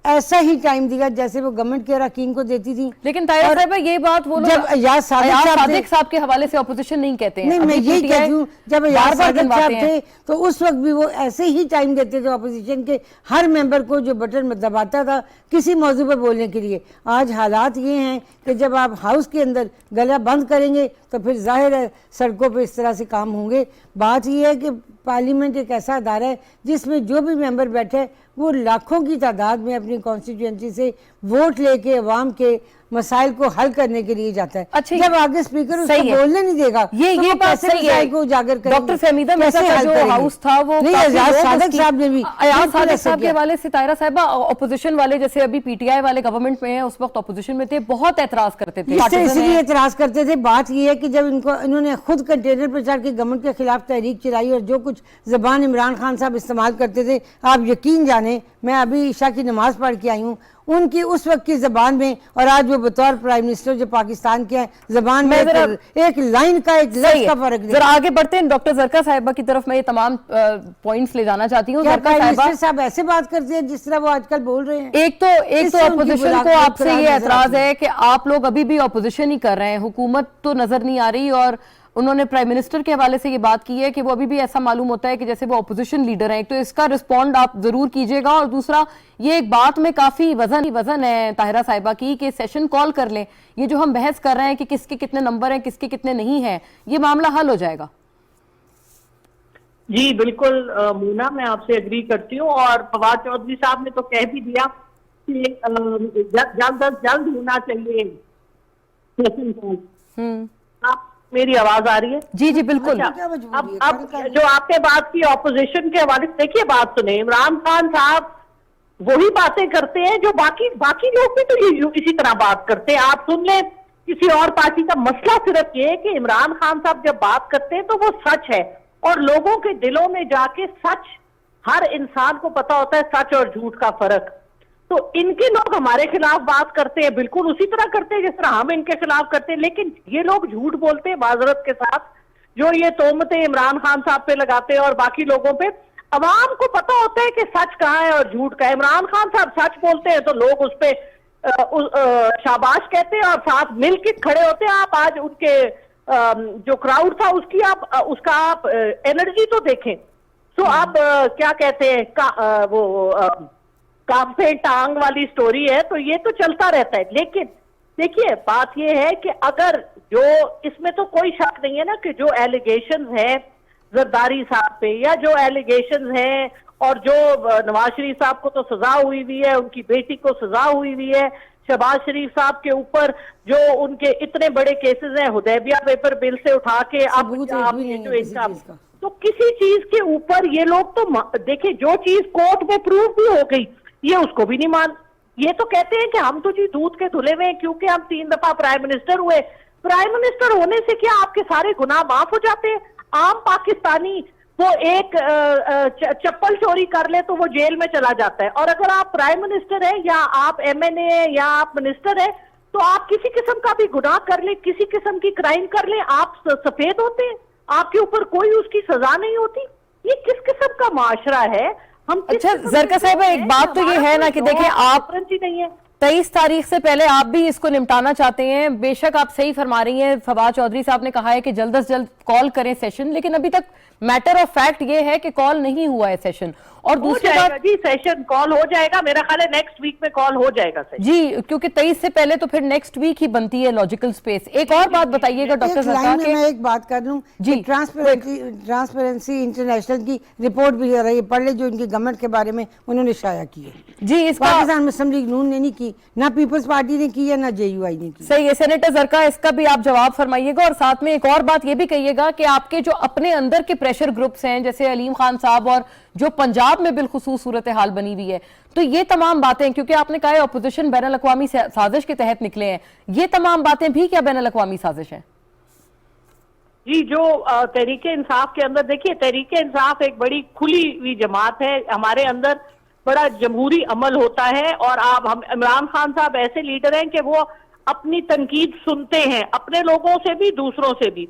ऐसा ही टाइम दिया जैसे वो गवर्नमेंट के अरकान को देती थी। लेकिन ताहिरा साहिबा ये बात वो लोग जब अयाज सादिक साहब के हवाले से ऑपोजिशन नहीं कहते हैं। नहीं, मैं यही कहती हूँ, जब अयाज सादिक साहब थे तो उस वक्त भी वो ऐसे ही टाइम देते थे ऑपोजिशन के हर मेंबर को जो बटन दबाता था किसी मौजू पर बोलने के लिए। आज हालात ये हैं कि जब आप हाउस के अंदर गला बंद करेंगे तो फिर जाहिर है सड़कों पर इस तरह से काम होंगे। बात यह है कि पार्लियामेंट एक ऐसा अदारा है जिसमें जो भी मेंबर बैठे वो लाखों की तादाद में अपनी कॉन्स्टिट्यूएंसी से वोट लेके अवाम के मसाइल को हल करने के लिए जाता है। अच्छा, जब आगे स्पीकर उसको बोलने नहीं देगा ये बात सही है को उजागर करेंगे। डॉक्टर फहमीदा मिर्जा का जो हाउस था वो अयाज सादिक साहब ने भी अयाज सादिक साहब के हवाले से ताहिरा साहिबा ऑपोजिशन वाले जैसे अभी पीटीआई वाले गवर्नमेंट में है, उस वक्त ऑपोजिशन में थे, बहुत एतराज करते थे। इसलिए एतराज करते थे। बात ये है कि जब इन्होंने खुद कंटेनर पर चढ़ के गवर्नमेंट के खिलाफ तहरीक चलाई और जो कुछ जबान इमरान खान साहब इस्तेमाल करते थे, आप यकीन जाने मैं अभी ईशा की नमाज पढ़ के आई हूँ, उनकी उस वक्त की जबान में और आज वो बतौर प्राइम मिनिस्टर जो पाकिस्तान के हैं जबान में एक लाइन का एक लफ्ज का फर्क है। जरा आगे बढ़ते हैं डॉक्टर जरका साहिबा की तरफ। मैं ये तमाम पॉइंट्स ले जाना चाहती हूँ। प्राइम मिनिस्टर साहब ऐसे बात करते हैं जिस तरह वो आजकल बोल रहे हैं। एक तो अपोजिशन को आपसे ये एतराज है कि आप लोग अभी भी अपोजिशन ही कर रहे हैं, हुकूमत तो नजर नहीं आ रही, और उन्होंने प्राइम मिनिस्टर के हवाले से ये बात की है कि वो अभी भी ऐसा मालूम होता है कि जैसे वो ऑपोजिशन लीडर हैं। तो इसका रिस्पॉन्ड आप जरूर कीजिएगा। और दूसरा, ये एक बात में काफी वजन है ताहिरा साहिबा की कि सेशन कॉल कर लें। ये जो हम बहस कर रहे हैं कि किसके कितने नंबर हैं, किसके कितने नहीं हैं, ये मामला हल हो जाएगा। जी बिल्कुल मूना, मैं आपसे एग्री करती हूँ। और फवाद चौधरी साहब ने तो कह भी दिया कि जल्द होना चाहिए सेशन कॉल। आप मेरी आवाज आ रही है? जी जी बिल्कुल। अब जो आपने बात की ऑपोजिशन के हवाले से, देखिए बात सुने, इमरान खान साहब वही बातें करते हैं जो बाकी लोग भी तो ये इसी तरह बात करते हैं। आप सुन लें किसी और पार्टी का। मसला सिर्फ ये है कि इमरान खान साहब जब बात करते हैं तो वो सच है, और लोगों के दिलों में जाके सच, हर इंसान को पता होता है सच और झूठ का फर्क। तो इनके लोग हमारे खिलाफ बात करते हैं, बिल्कुल उसी तरह करते हैं जिस तरह हम इनके खिलाफ करते हैं, लेकिन ये लोग झूठ बोलते हैं माजरत के साथ, जो ये तोहमतें इमरान खान साहब पे लगाते हैं और बाकी लोगों पे। अवाम को पता होता है कि सच कहाँ है और झूठ कहाँ है। इमरान खान साहब सच बोलते हैं तो लोग उस पे शाबाश कहते हैं और साथ मिल के खड़े होते हैं। आप आज उनके जो क्राउड था उसका आप एनर्जी तो देखें। तो आप क्या कहते हैं, काफे टांग वाली स्टोरी है, तो ये तो चलता रहता है। लेकिन देखिए बात ये है कि अगर जो इसमें तो कोई शक नहीं है ना कि जो एलिगेशंस है जरदारी साहब पे, या जो एलिगेशंस है, और जो नवाज शरीफ साहब को तो सजा हुई हुई है, उनकी बेटी को सजा हुई हुई है, शहबाज शरीफ साहब के ऊपर जो उनके इतने बड़े केसेस हैं हुदैबिया पेपर बिल से उठा के अब जो इनका, तो किसी चीज के ऊपर ये लोग तो देखिए जो चीज कोर्ट में प्रूव भी हो गई ये उसको भी नहीं मान। ये तो कहते हैं कि हम तो जी दूध के धुले हुए हैं क्योंकि हम 3 दफा प्राइम मिनिस्टर हुए। प्राइम मिनिस्टर होने से क्या आपके सारे गुनाह माफ हो जाते हैं? आम पाकिस्तानी वो एक चप्पल चोरी कर ले तो वो जेल में चला जाता है, और अगर आप प्राइम मिनिस्टर है या आप एमएनए है या आप मिनिस्टर है तो आप किसी किस्म का भी गुनाह कर ले, किसी किस्म की क्राइम कर ले, आप सफेद होते हैं, आपके ऊपर कोई उसकी सजा नहीं होती। ये किस किस्म का माशरा है? हम अच्छा जरका साहिबा, एक बात तो ये है ना कि देखें, आप नहीं है 23 तारीख से पहले आप भी इसको निपटाना चाहते हैं। बेशक आप सही फरमा रही हैं, फवाद चौधरी साहब ने कहा है कि जल्द से जल्द कॉल करें सेशन, लेकिन अभी तक मैटर ऑफ फैक्ट ये है कि कॉल नहीं हुआ है सेशन। और हो दूसरी जाएगा बात जी, सेशन कॉल हो जाएगा, मेरा ख्याल है नेक्स्ट वीक में कॉल हो जाएगा सेशन। जी, क्योंकि 23 से पहले तो फिर नेक्स्ट वीक ही बनती है लॉजिकल स्पेस। एक और बात बताइएगा डॉक्टर एक लाइन सरकार में के, मैं एक बात कर लूं जी, कि ट्रांसपेरेंसी इंटरनेशनल की रिपोर्ट भी आ रही है, पढ़ ले, जो इनकी गवर्नमेंट के बारे में उन्होंने शाया की है। जी, इसका पाकिस्तान मुस्लिम लीग नून ने नहीं की, ना पीपल्स पार्टी ने की है, ना JUI ने की। सही है सेनेटर जरका, इसका भी आप जवाब फरमाइएगा। और साथ में एक और बात ये भी कहिएगा कि आपके जो अपने अंदर के प्रेशर ग्रुप्स हैं जैसे अलीम खान साहब और जो पंजाब में बिलखुसूस सूरत हाल बनी हुई है, तो ये तमाम बातें, क्योंकि आपने कहा है अपोजिशन बैनुल अक़वामी साजिश के तहत निकले हैं, ये तमाम बातें भी क्या बैनुल अक़वामी साजिश है? जी, जो तहरीके इंसाफ के अंदर, देखिए तहरीके इंसाफ एक बड़ी खुली हुई जमात है, हमारे अंदर बड़ा जमहूरी अमल होता है, और हम इमरान खान साहब ऐसे लीडर हैं कि वो अपनी तनकीद सुनते हैं, अपने लोगों से भी दूसरों से भी।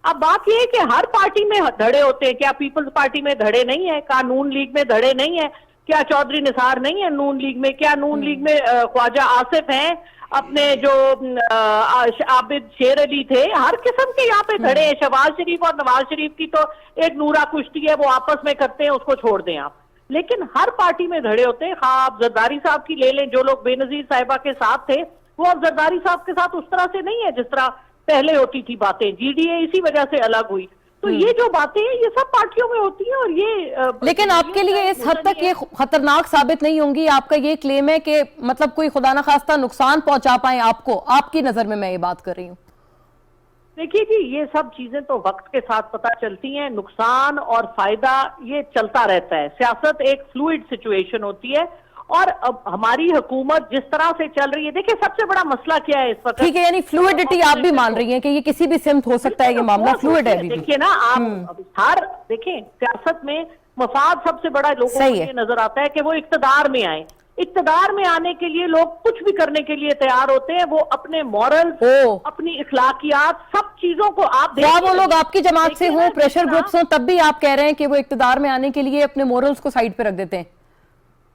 अब बात यह है कि हर पार्टी में धड़े होते हैं, क्या पीपल्स पार्टी में धड़े नहीं है? क्या नून लीग में धड़े नहीं है? क्या चौधरी निसार नहीं है नून लीग में? क्या नून लीग में ख्वाजा आसिफ हैं, अपने जो आबिद शेर अली थे, हर किस्म के यहाँ पे धड़े हैं। शहबाज शरीफ और नवाज शरीफ की तो एक नूरा कुश्ती है, वो आपस में करते हैं, उसको छोड़ दें आप। लेकिन हर पार्टी में धड़े होते हैं। हाँ, आप जरदारी साहब की ले लें, जो लोग बेनजीर साहिबा के साथ थे वो अब जरदारी साहब के साथ उस तरह से नहीं है जिस तरह पहले होती थी बातें। GDA इसी वजह से अलग हुई। तो ये जो बातें हैं ये सब पार्टियों में होती हैं, और ये लेकिन आपके लिए इस हद तक ये खतरनाक साबित नहीं होंगी? आपका ये क्लेम है कि मतलब कोई खुदा न खास्ता नुकसान पहुंचा पाए आपको, आपकी नजर में मैं ये बात कर रही हूँ। देखिए जी, ये सब चीजें तो वक्त के साथ पता चलती हैं, नुकसान और फायदा ये चलता रहता है। सियासत एक फ्लूइड सिचुएशन होती है, और अब हमारी हुकूमत जिस तरह से चल रही है, देखिए सबसे बड़ा मसला क्या है इस वक्त? ठीक है, यानी फ्लूइडिटी आप भी मान रही हैं कि ये किसी भी सिमत हो सकता है, ये मामला फ्लूइड है अभी भी। देखिए ना आप, हर देखें सियासत में मफाद सबसे बड़ा लोगों को ये नजर आता है कि वो इक्तदार में आए। इक्तदार में आने के लिए लोग कुछ भी करने के लिए तैयार होते हैं, वो अपने मॉरल्स, अपनी इखलाकियात, सब चीजों को आप क्या वो लोग आपकी जमात से हो, प्रेशर ग्रुप्स हो, तब भी आप कह रहे हैं कि वो इक्तदार में आने के लिए अपने मॉरल्स को साइड पे रख देते हैं?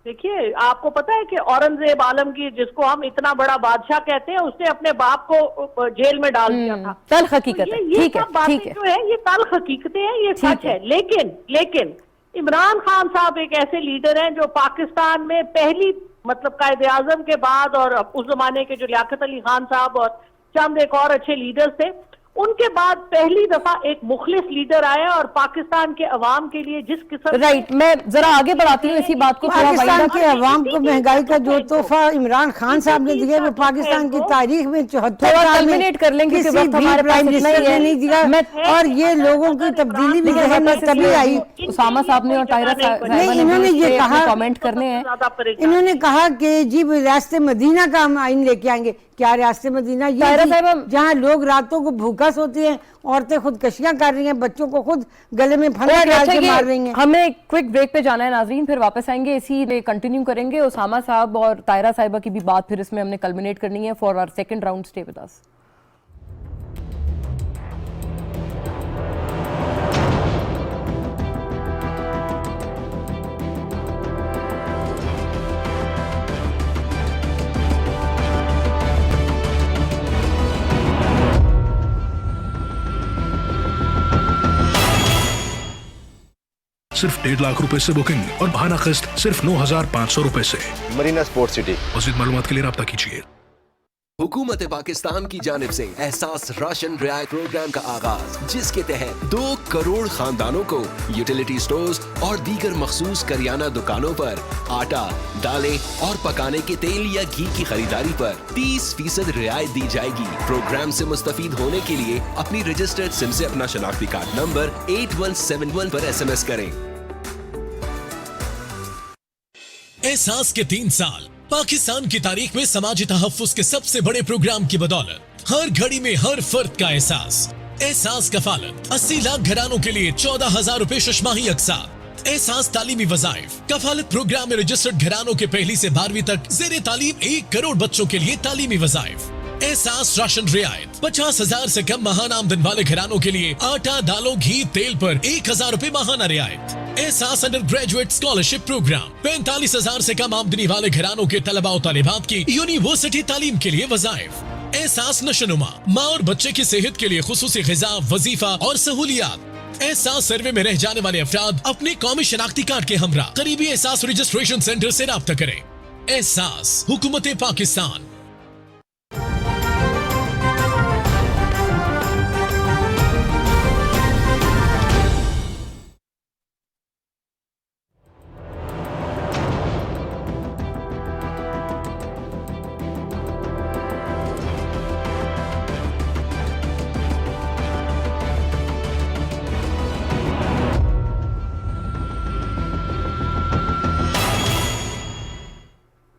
देखिए, आपको पता है कि औरंगजेब आलमगीर, जिसको हम इतना बड़ा बादशाह कहते हैं, उसने अपने बाप को जेल में डाल दिया था। तल्ख हकीकत है, ठीक है, ठीक है, जो है ये तल्ख हकीकतें हैं, ये सच है। लेकिन इमरान खान साहब एक ऐसे लीडर हैं जो पाकिस्तान में पहली, मतलब कायदे आजम के बाद, और उस जमाने के जो लियाकत अली खान साहब और चंद एक और अच्छे लीडर्स थे, उनके बाद पहली दफा एक मुखलिस लीडर आया, और पाकिस्तान के अवाम के लिए जिस किस्म, राइट, मैं जरा आगे बढ़ाती हूँ इसी बात को। पाकिस्तान के अवाम को महंगाई का जो तोहफा इमरान खान साहब ने दिया, वो पाकिस्तान की तारीख में 74 साल में कर लेंगे, किसी भी प्राइम मिनिस्टर ने नहीं दिया। और ये लोगों की तब्दीली भी तभी आई। उसामा साहब ने और ताहिरा नहीं, इन्होंने ये कहा, कमेंट करने हैं, इन्होंने कहा कि जी रियासत मदीना का हम आइन लेके आएंगे। क्या रियासत मदीना? ये जहाँ लोग रातों को भूखा सोती हैं, औरतें खुदकशियां कर रही हैं, बच्चों को खुद गले में फंदा डाल के मार रही हैं। हमें क्विक ब्रेक पे जाना है नाजरीन, फिर वापस आएंगे, इसी कंटिन्यू करेंगे। उसामा साहब और ताहिरा साहिबा की भी बात फिर इसमें हमने कल्मिनेट करनी है for our second round. Stay with us. सिर्फ 1.5 लाख रुपए से बुकिंग और बहाना किस्त सिर्फ 9,500 रुपए से। Marina sports city. मज़ीद मालूमात के लिए राब्ता कीजिए। हुकूमत पाकिस्तान की जानिब से एहसास राशन रियायत प्रोग्राम का आगाज, जिसके तहत 2 करोड़ खानदानों को यूटिलिटी स्टोर्स और दीगर मखसूस करियाना दुकानों पर आटा, दालें और पकाने के तेल या घी की खरीदारी पर 30% रियायत दी जाएगी। प्रोग्राम से मुस्तफीद होने के लिए अपनी रजिस्टर्ड सिम से अपना शनाख्ती कार्ड नंबर 8171 पर SMS करें। एहसास के 3 साल पाकिस्तान की तारीख में समाजी तहफ्फुज़ के सबसे बड़े प्रोग्राम की बदौलत हर घड़ी में हर फर्द का एहसास कफालत 80 लाख घरानों के लिए 14,000 रुपए शशमाही अक़सात। एहसास तालीमी वज़ाइफ कफालत प्रोग्राम में रजिस्टर्ड घरानों के 1ली से 12वीं तक ज़ेरे तालीम 1 करोड़ बच्चों के लिए तालीमी वज़ाइफ। एहसास राशन रियायत 50,000 से कम माहाना आमदन वाले घरानों के लिए आटा, दालों, घी, तेल पर 1,000 रुपए माहाना रियायत। एहसास अंडर ग्रेजुएट स्कॉलरशिप प्रोग्राम 45,000 से कम आमदनी वाले घरानों के तलबा और तालिबात की यूनिवर्सिटी तालीम के लिए वज़ाइफ। एहसास नशोनुमा माँ और बच्चे की सेहत के लिए खुसूसी ग़िज़ा, वजीफा और सहूलियात। एहसास सर्वे में रह जाने वाले अफराद अपने कौमी शनाख्ती कार्ड के हमरा करीबी एहसास रजिस्ट्रेशन सेंटर से राब्ता करें। एहसास हुकूमत पाकिस्तान।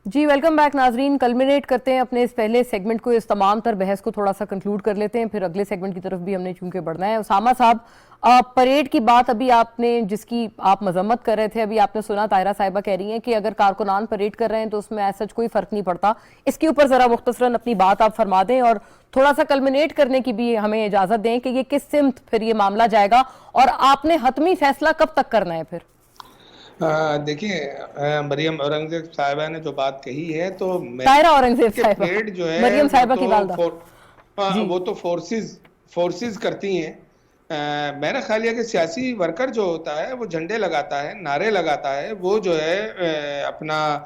जी वेलकम बैक नाजरीन। कल्मिनेट करते हैं अपने इस पहले सेगमेंट को, इस तमाम तर बहस को थोड़ा सा कंक्लूड कर लेते हैं, फिर अगले सेगमेंट की तरफ भी हमने चूंकि बढ़ना है। उसामा साहब, परेड की बात अभी आपने, जिसकी आप मजम्मत कर रहे थे, अभी आपने सुना ताहिरा साहिबा कह रही हैं कि अगर कारकुनान परेड कर रहे हैं तो उसमें ऐसा कोई फर्क नहीं पड़ता। इसके ऊपर जरा मुख्तसरन अपनी बात आप फरमा दें और थोड़ा सा कल्मिनेट करने की भी हमें इजाजत दें कि ये किस सिमत फिर ये मामला जाएगा और आपने हतमी फैसला कब तक करना है फिर। देखिए, मरियम औरंगजेब साहिबा ने जो बात कही है, तो ताहिरा औरंगजेब साहिबा, परेड जो है मरियम साहिबा की वालदा, वो तो फोर्सेस करती हैं। मेरा ख्याल है कि सियासी वर्कर जो होता है वो झंडे लगाता है, नारे लगाता है, वो जो है अपना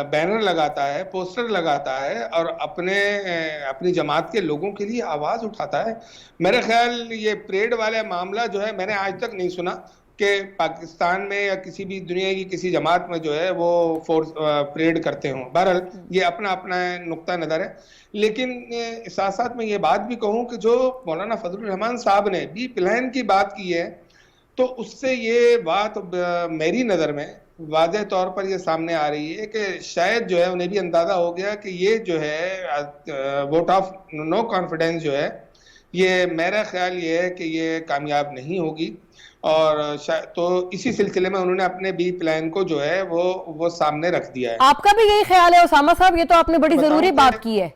बैनर लगाता है, पोस्टर लगाता है और अपनी जमात के लोगों के लिए आवाज उठाता है। मेरा ख्याल ये परेड वाला मामला जो है, मैंने आज तक नहीं सुना कि पाकिस्तान में या किसी भी दुनिया की किसी जमात में जो है वो परेड करते हों। बहरहाल ये अपना अपना नुक्ता नज़र है, लेकिन साथ साथ मैं ये बात भी कहूँ कि जो मौलाना फजलुर रहमान साहब ने बी प्लान की बात की है, तो उससे ये बात मेरी नज़र में वाज़ेह तौर पर ये सामने आ रही है कि शायद जो है उन्हें भी अंदाज़ा हो गया कि ये जो है वोट ऑफ नो कॉन्फिडेंस जो है, ये मेरा ख्याल ये है कि ये कामयाब नहीं होगी। और तो इसी सिलसिले में उन्होंने अपने बी प्लान को जो है वो सामने रख दिया है। आपका भी यही ख्याल है उसामा साहब? ये तो आपने बड़ी जरूरी बात की है।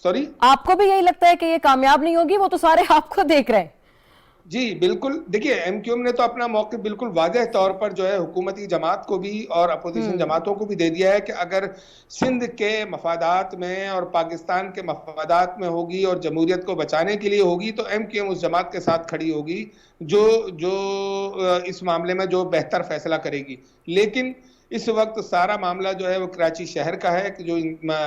सॉरी, आपको भी यही लगता है कि ये कामयाब नहीं होगी? वो तो सारे आपको देख रहे हैं। जी बिल्कुल। देखिए, एमक्यूएम ने तो अपना मौक़िफ़ बिल्कुल वाज़ेह तौर पर जो है हुकूमती जमात को भी और अपोजिशन जमातों को भी दे दिया है कि अगर सिंध के मफादात में और पाकिस्तान के मफादात में होगी और जमहूरियत को बचाने के लिए होगी, तो एमक्यूएम उस जमात के साथ खड़ी होगी जो इस मामले में जो बेहतर फैसला करेगी। लेकिन इस वक्त सारा मामला जो है वो कराची शहर का है कि जो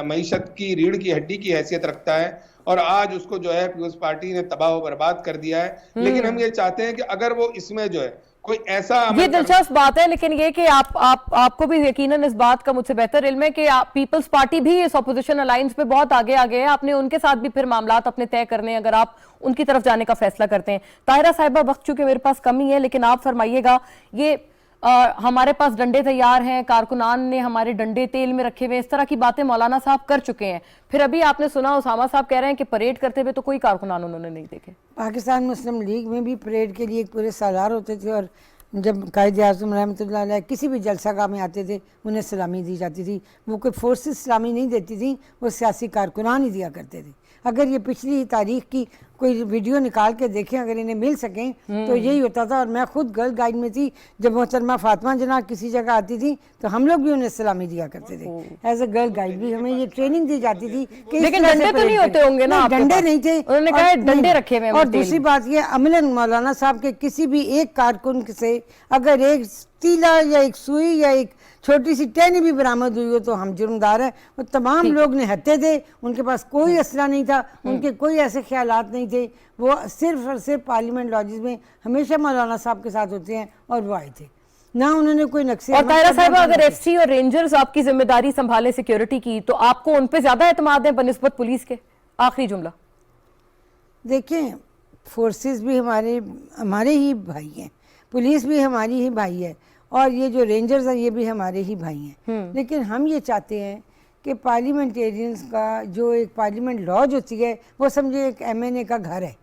मईशत की रीढ़ की हड्डी की हैसियत रखता है, और आज उसको जो है पीपल्स पार्टी ने तबाह बर्बाद कर दिया है। लेकिन हम ये चाहते हैं कि अगर वो इसमें जो है कोई ऐसा, ये दिलचस्प बात है, लेकिन ये कि आपको भी यकीनन इस बात का मुझसे बेहतर इल्म है कि पीपल्स पार्टी भी इस ऑपोजिशन अलायंस पे बहुत आगे है। आपने उनके साथ भी फिर मामलात अपने तय करने, अगर आप उनकी तरफ जाने का फैसला करते हैं। ताहिरा साहिबा, वक्त चूंकि मेरे पास कम ही है, लेकिन आप फरमाइएगा, ये हमारे पास डंडे तैयार हैं, कारकुनान ने हमारे डंडे तेल में रखे हुए, इस तरह की बातें मौलाना साहब कर चुके हैं। फिर अभी आपने सुना उसामा साहब कह रहे हैं कि परेड करते हुए तो कोई कारकुनान उन्होंने नहीं देखे। पाकिस्तान मुस्लिम लीग में भी परेड के लिए पूरे सालार होते थे, और जब कायद आज़म रहमतुल्लाह अलैह किसी भी जलसागाह में आते थे उन्हें सलामी दी जाती थी। वो कोई फोर्सेस सलामी नहीं देती थी, वो सियासी कारकुनान ही दिया करते थे। अगर ये पिछली तारीख की कोई वीडियो निकाल के देखें, अगर इन्हें मिल सकें, तो यही होता था। और मैं खुद गर्ल गाइड में थी, जब मोहतरमा फातिमा जना किसी जगह आती थी तो हम लोग भी उन्हें सलामी दिया करते थे। एज ए गर्ल गाइड भी हमें ये ट्रेनिंग दी जाती थी कि लेकिन डंडे तो नहीं होते होंगे ना? डंडे नहीं थे, उन्होंने कहा डंडे रखे हुए हैं। और दूसरी बात ये, अमलन मौलाना साहब के किसी भी एक कारकुन से अगर एक तीला या एक सुई या एक छोटी सी टहनी भी बरामद हुई हो तो हम जुर्मदार हैं। वो तमाम लोग निहत्ते थे, उनके पास कोई असला नहीं था, उनके कोई ऐसे ख्यालात नहीं थे। वो सिर्फ और सिर्फ पार्लियामेंट लॉजेस में हमेशा मौलाना साहब के साथ होते हैं, और वो आए थे ना, उन्होंने कोई नक्शे। और ताहिरा साहिबा, अगर एफसी और रेंजर्स आपकी जिम्मेदारी संभाले सिक्योरिटी की, तो आपको उन पे ज्यादा एतमाद है बनिस्बत पुलिस के? आखिरी जुमला। देखें, फोर्सेस भी हमारे ही भाई हैं, पुलिस भी हमारी ही भाई है, और ये जो रेंजर्स हैं ये भी हमारे ही भाई हैं। लेकिन हम ये चाहते हैं कि पार्लियामेंटेरियंस का जो एक पार्लियामेंट लॉज होती है, वो समझे एक एमएनए का घर है,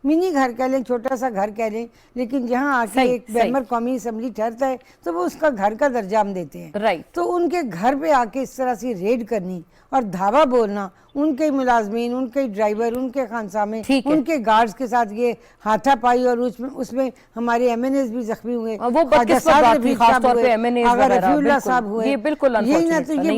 मिनी घर कह लें, छोटा सा घर कह लें, लेकिन जहाँ आके एक मेंबर कौमी असम्बली ठहरता है तो वो उसका घर का दर्जा हम देते हैं। राइट। तो उनके घर पे आके इस तरह से रेड करनी और धावा बोलना, उनके मुलाजमीन, उनके ड्राइवर, उनके खानसामे, उनके गार्ड्स के साथ ये हाथापाई, और उसमें हमारे एमएनएस भी जख्मी हुए, वो रफीउल्लाह साहब हुए। ये बिल्कुल यही ना, तो ये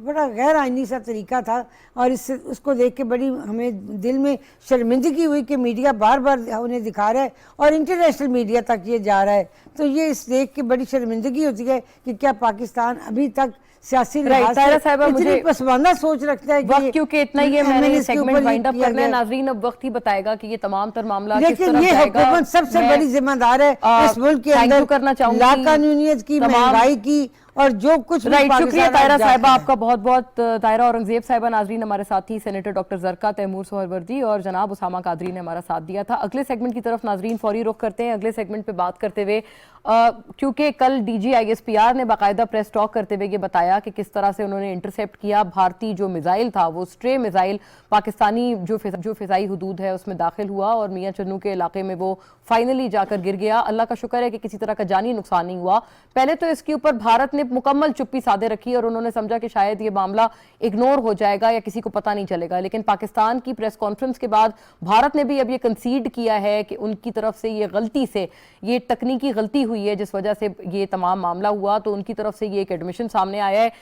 बड़ा गैर आईनी सा तरीका था, और इससे उसको देख के बड़ी हमें दिल में शर्मिंदगी شرمندگی हुई कि मीडिया बार बार उन्हें दिखा रहा है और इंटरनेशनल मीडिया तक ये जा रहा है, तो ये इस देख के बड़ी शर्मिंदगी होती है कि क्या पाकिस्तान अभी तक सियासी लिहाज ताहिरा से साहिबा, इतनी मुझे पसमानदा सोच रखता है वक्त क्योंकि इतना ही है, मैंने ये MNS के सेगमेंट ऊपर वाइंड अप किया करना है। गया। नाजरीन अब वक्त ही बताएगा कि ये तमाम तर मामला किस लेकिन तरफ ये जाएगा। हुकूमत सबसे मैं, बड़ी जिम्मेदार है इस मुल्क के thank you अंदर करना चाहूंगी लाकानूनियत की, महंगाई की और जो कुछ भी राइट, शुक्रिया पाकिस्तान ताहिरा आज साहिबा, जाता है। आपका बहुत बहुत। ताहिरा औरंगजेब साहिबा नाजरीन हमारे साथ ही, सेनेटर डॉक्टर जरका तैमूर सोहरवर्दी और जनाब उसामा कादरी ने हमारा साथ दिया था। अगले सेगमेंट की तरफ नाजरीन फौरी रुख करते हैं। अगले सेगमेंट पे बात करते हुए क्योंकि कल DGISPR ने बाकायदा प्रेस टॉक करते हुए ये बताया कि किस तरह से उन्होंने इंटरसेप्ट किया भारतीय जो मिसाइल था, वो स्ट्रे मिसाइल पाकिस्तानी जो फिजाई हुदूद है उसमें दाखिल हुआ और मियां चन्नू के इलाके में वो फाइनली जाकर गिर गया। अल्लाह का शुक्र है कि किसी तरह का जानी नुकसान नहीं हुआ। पहले तो इसके ऊपर भारत ने मुकम्मल चुप्पी साधे रखी और उन्होंने समझा कि शायद ये मामला इग्नोर हो जाएगा या किसी को पता नहीं चलेगा, लेकिन पाकिस्तान की प्रेस कॉन्फ्रेंस के बाद भारत ने भी अब ये कंसीड किया है कि उनकी तरफ से ये गलती से, ये तकनीकी गलती हुई है जिस वजह से ये तमाम मामला हुआ, तो उनकी तरफ से ये एक एडमिशन सामने आया है।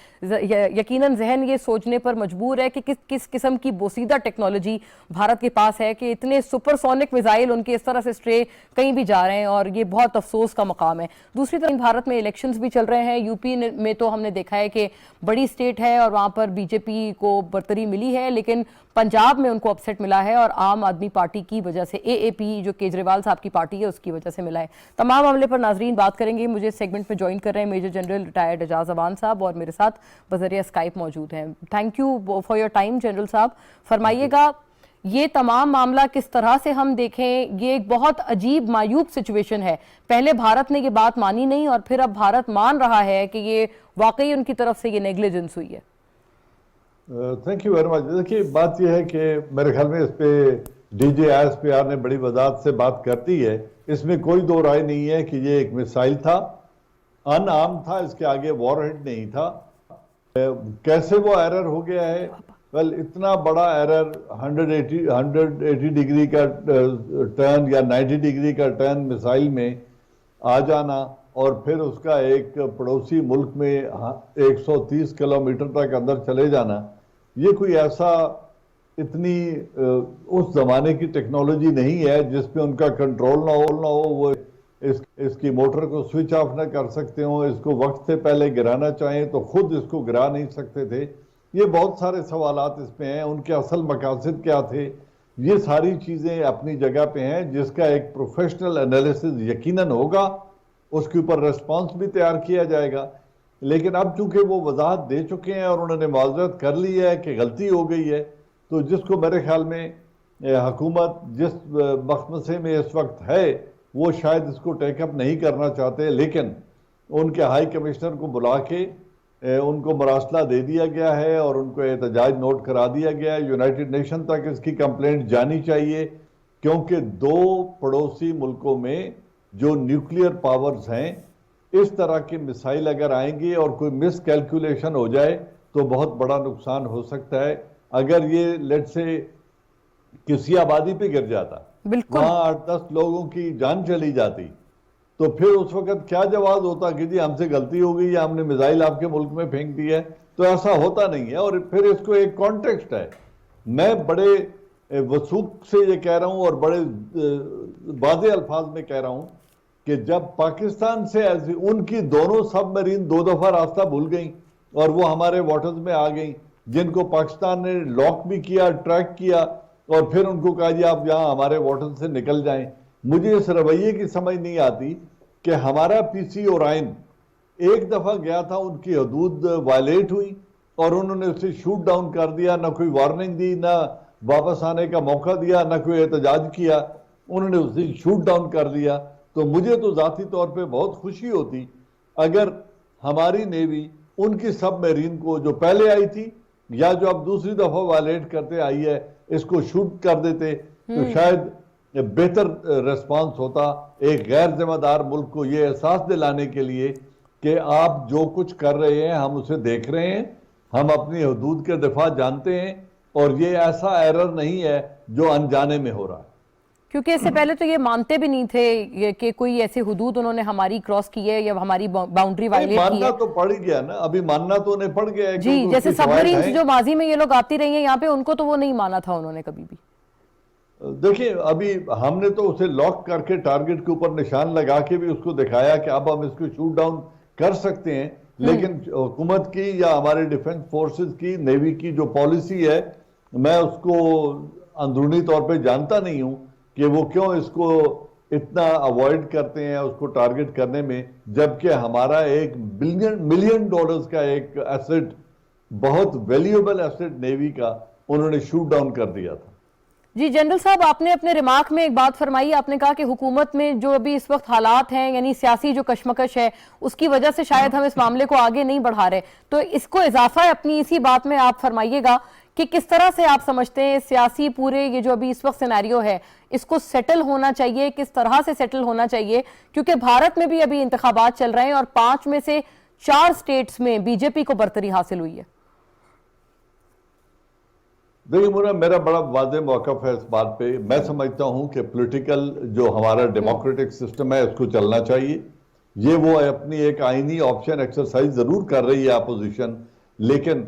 यकीनन जहन ये सोचने पर मजबूर है कि किस किस्म की बोसीदा टेक्नोलॉजी भारत के पास है कि इतने सुपरसोनिक मिसाइल उनके इस तरह से स्ट्रे कहीं भी जा रहे हैं, और ये बहुत अफसोस का मकाम है। दूसरी तरफ भारत में इलेक्शंस भी चल रहे हैं। यूपी में तो हमने देखा है कि बड़ी स्टेट है और वहां पर बीजेपी को बरतरी मिली है, लेकिन पंजाब में उनको अपसेट मिला है और आम आदमी पार्टी की वजह से, AAP जो केजरीवाल साहब की पार्टी है उसकी वजह से मिला है। तमाम मामले पर नाजरीन बात करेंगे। मुझे इस सेगमेंट में ज्वाइन कर रहे हैं major general retired Ejaz Awan साहब और मेरे साथ बजरिया स्काइप मौजूद हैं। Thank you for your time general साहब। फरमाइएगा, ये तमाम मामला किस तरह से हम देखें, ये एक बहुत अजीब मायूब सिचुएशन है। पहले भारत ने ये बात मानी नहीं और फिर अब भारत मान रहा है कि ये वाकई उनकी तरफ से ये नेग्लिजेंस हुई है। Thank you very much. देखिए, बात यह है कि मेरे ख्याल में इस पे DGISPR ने बड़ी वजाहत से बात करती है। इसमें कोई दो राय नहीं है कि ये एक मिसाइल था, अनआर्म था, इसके आगे वॉरहेड नहीं था। कैसे वो एरर हो गया है? वेल, इतना बड़ा एरर 180 डिग्री का टर्न या 90 डिग्री का टर्न मिसाइल में आ जाना और फिर उसका एक पड़ोसी मुल्क में 130 किलोमीटर तक अंदर चले जाना, ये कोई ऐसा इतनी उस जमाने की टेक्नोलॉजी नहीं है जिसपे उनका कंट्रोल ना हो, वो इसकी मोटर को स्विच ऑफ ना कर सकते हो, इसको वक्त से पहले गिराना चाहें तो खुद इसको गिरा नहीं सकते थे। ये बहुत सारे सवालात इसमें हैं। उनके असल मकासद क्या थे, ये सारी चीज़ें अपनी जगह पे हैं, जिसका एक प्रोफेशनल एनालिसिस यकीनन होगा, उसके ऊपर रेस्पॉन्स भी तैयार किया जाएगा। लेकिन अब चूंकि वो वजाहत दे चुके हैं और उन्होंने माजरत कर ली है कि गलती हो गई है, तो जिसको मेरे ख्याल में हुकूमत जिस मखमसे में इस वक्त है वो शायद इसको टेकअप नहीं करना चाहते, लेकिन उनके हाई कमिश्नर को बुला के उनको मरासला दे दिया गया है और उनको एहतजाज नोट करा दिया गया है। यूनाइटेड नेशन तक इसकी कंप्लेंट जानी चाहिए, क्योंकि दो पड़ोसी मुल्कों में जो न्यूक्लियर पावर्स हैं, इस तरह के मिसाइल अगर आएंगे और कोई मिस कैलकुलेशन हो जाए तो बहुत बड़ा नुकसान हो सकता है। अगर ये लेट से किसी आबादी पे गिर जाता, वहां 8-10 लोगों की जान चली जाती, तो फिर उस वक्त क्या जवाब होता कि जी हमसे गलती हो गई या हमने मिसाइल आपके मुल्क में फेंक दी है। तो ऐसा होता नहीं है। और फिर इसको एक कॉन्टेक्स्ट है। मैं बड़े वसूख से ये कह रहा हूं और बड़े वाज़े अल्फाज में कह रहा हूं कि जब पाकिस्तान से ऐसी उनकी दोनों सबमरीन 2 दफा रास्ता भूल गई और वो हमारे वाटर्स में आ गई, जिनको पाकिस्तान ने लॉक भी किया, ट्रैक किया और फिर उनको कहा जी आप यहाँ हमारे वाटर से निकल जाएं। मुझे इस रवैये की समझ नहीं आती कि हमारा PC ओराइन एक दफा गया था, उनकी हदूद वायलेट हुई और उन्होंने उसे शूट डाउन कर दिया, ना कोई वार्निंग दी, ना वापस आने का मौका दिया, ना कोई एहतजाज किया, उन्होंने उसे शूट डाउन कर दिया। तो मुझे तो जाती तौर पे बहुत खुशी होती अगर हमारी नेवी उनकी सबमरीन को जो पहले आई थी या जो अब दूसरी दफा वायलेट करते आई है, इसको शूट कर देते तो शायद बेहतर रेस्पॉन्स होता। एक गैर जिम्मेदार मुल्क को ये एहसास दिलाने के लिए कि आप जो कुछ कर रहे हैं हम उसे देख रहे हैं, हम अपनी हदूद के दिफा जानते हैं और ये ऐसा एरर नहीं है जो अनजाने में हो रहा है। क्योंकि इससे पहले तो ये मानते भी नहीं थे कि कोई ऐसी हुदूद उन्होंने हमारी क्रॉस की है या हमारी बाउंड्री वायलेट की है। मानना तो पड़ गया ना, अभी मानना तो उन्हें पड़ गया है जी। जैसे सबमरीन जो माजी में ये लोग आती रही हैं यहाँ पे, उनको तो वो नहीं माना था उन्होंने कभी भी। देखिए अभी हमने तो उसे लॉक करके टारगेट के ऊपर निशान लगा के भी उसको दिखाया कि अब हम इसको शूट डाउन कर सकते हैं, लेकिन हुकूमत की या हमारे डिफेंस फोर्सेस की, नेवी की जो पॉलिसी है, मैं उसको अंदरूनी तौर पे जानता नहीं हूं कि वो क्यों इसको इतना अवॉइड करते हैं उसको टारगेट करने में, जबकि हमारा एक मिलियन डॉलर्स का एक एसेट, बहुत वैल्यूएबल एसेट नेवी का उन्होंने शूट डाउन कर दिया था। जी जनरल साहब, आपने अपने रिमार्क में एक बात फरमाई, आपने कहा कि हुकूमत में जो अभी इस वक्त हालात हैं, यानी सियासी जो कशमकश है, उसकी वजह से शायद हम इस मामले को आगे नहीं बढ़ा रहे, तो इसको इजाफा है अपनी इसी बात में आप फरमाइएगा कि किस तरह से आप समझते हैं सियासी पूरे ये जो अभी इस वक्त सिनेरियो है, इसको सेटल होना चाहिए, किस तरह से सेटल होना चाहिए, क्योंकि भारत में भी अभी इंतखाबात चल रहे हैं और 5 में से 4 स्टेट्स में बीजेपी को बरतरी हासिल हुई है। देखिए मुन्ना, मेरा बड़ा वाज़ेह मौक़िफ़ है इस बात पे। मैं समझता हूं कि पॉलिटिकल जो हमारा डेमोक्रेटिक सिस्टम है उसको चलना चाहिए। ये वो अपनी एक आईनी ऑप्शन एक्सरसाइज जरूर कर रही है अपोजिशन, लेकिन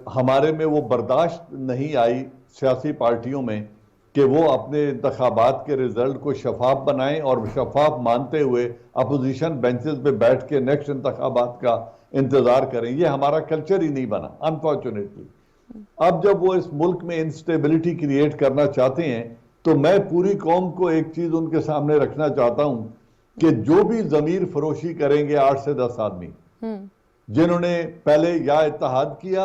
हमारे में वो बर्दाश्त नहीं आई सियासी पार्टियों में कि वो अपने इंतखाबात के रिजल्ट को शफाफ बनाएं और शफाफ मानते हुए अपोजिशन बेंचेस पे बैठ के नेक्स्ट इंतखाबात का इंतजार करें। ये हमारा कल्चर ही नहीं बना अनफॉर्चुनेटली। अब जब वो इस मुल्क में इंस्टेबिलिटी क्रिएट करना चाहते हैं, तो मैं पूरी कौम को एक चीज उनके सामने रखना चाहता हूं कि जो भी जमीर फरोशी करेंगे 8 से 10 आदमी जिन्होंने पहले या इत्तेहाद किया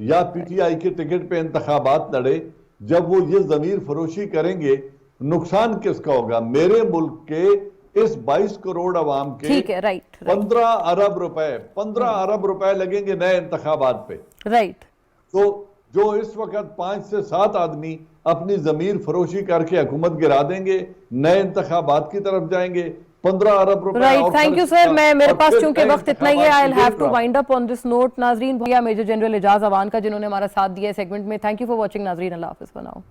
या पीटीआई के टिकट पे इंतखाबात लड़े, जब वो ये जमीर फरोशी करेंगे, नुकसान किसका होगा? मेरे मुल्क के इस 22 करोड़ अवाम के 15 अरब रुपए लगेंगे नए इंतखाबात पे। तो जो इस वक्त 5 से 7 आदमी अपनी जमीर फरोशी करके हुकूमत गिरा देंगे, नए इंतखाबात की तरफ जाएंगे, 15 अरब रुपए। Right, thank you sir. मेरे पास चूंकि वक्त इतना ही है, I will have to wind up on this note. नाजरीन, भैया मेजर जनरल एजाज अवान का जिन्होंने हमारा साथ दिया सेगमेंट में, थैंक यू फॉर वॉचिंग नाजरीन, अल्लाह हाफिज। बनाओ।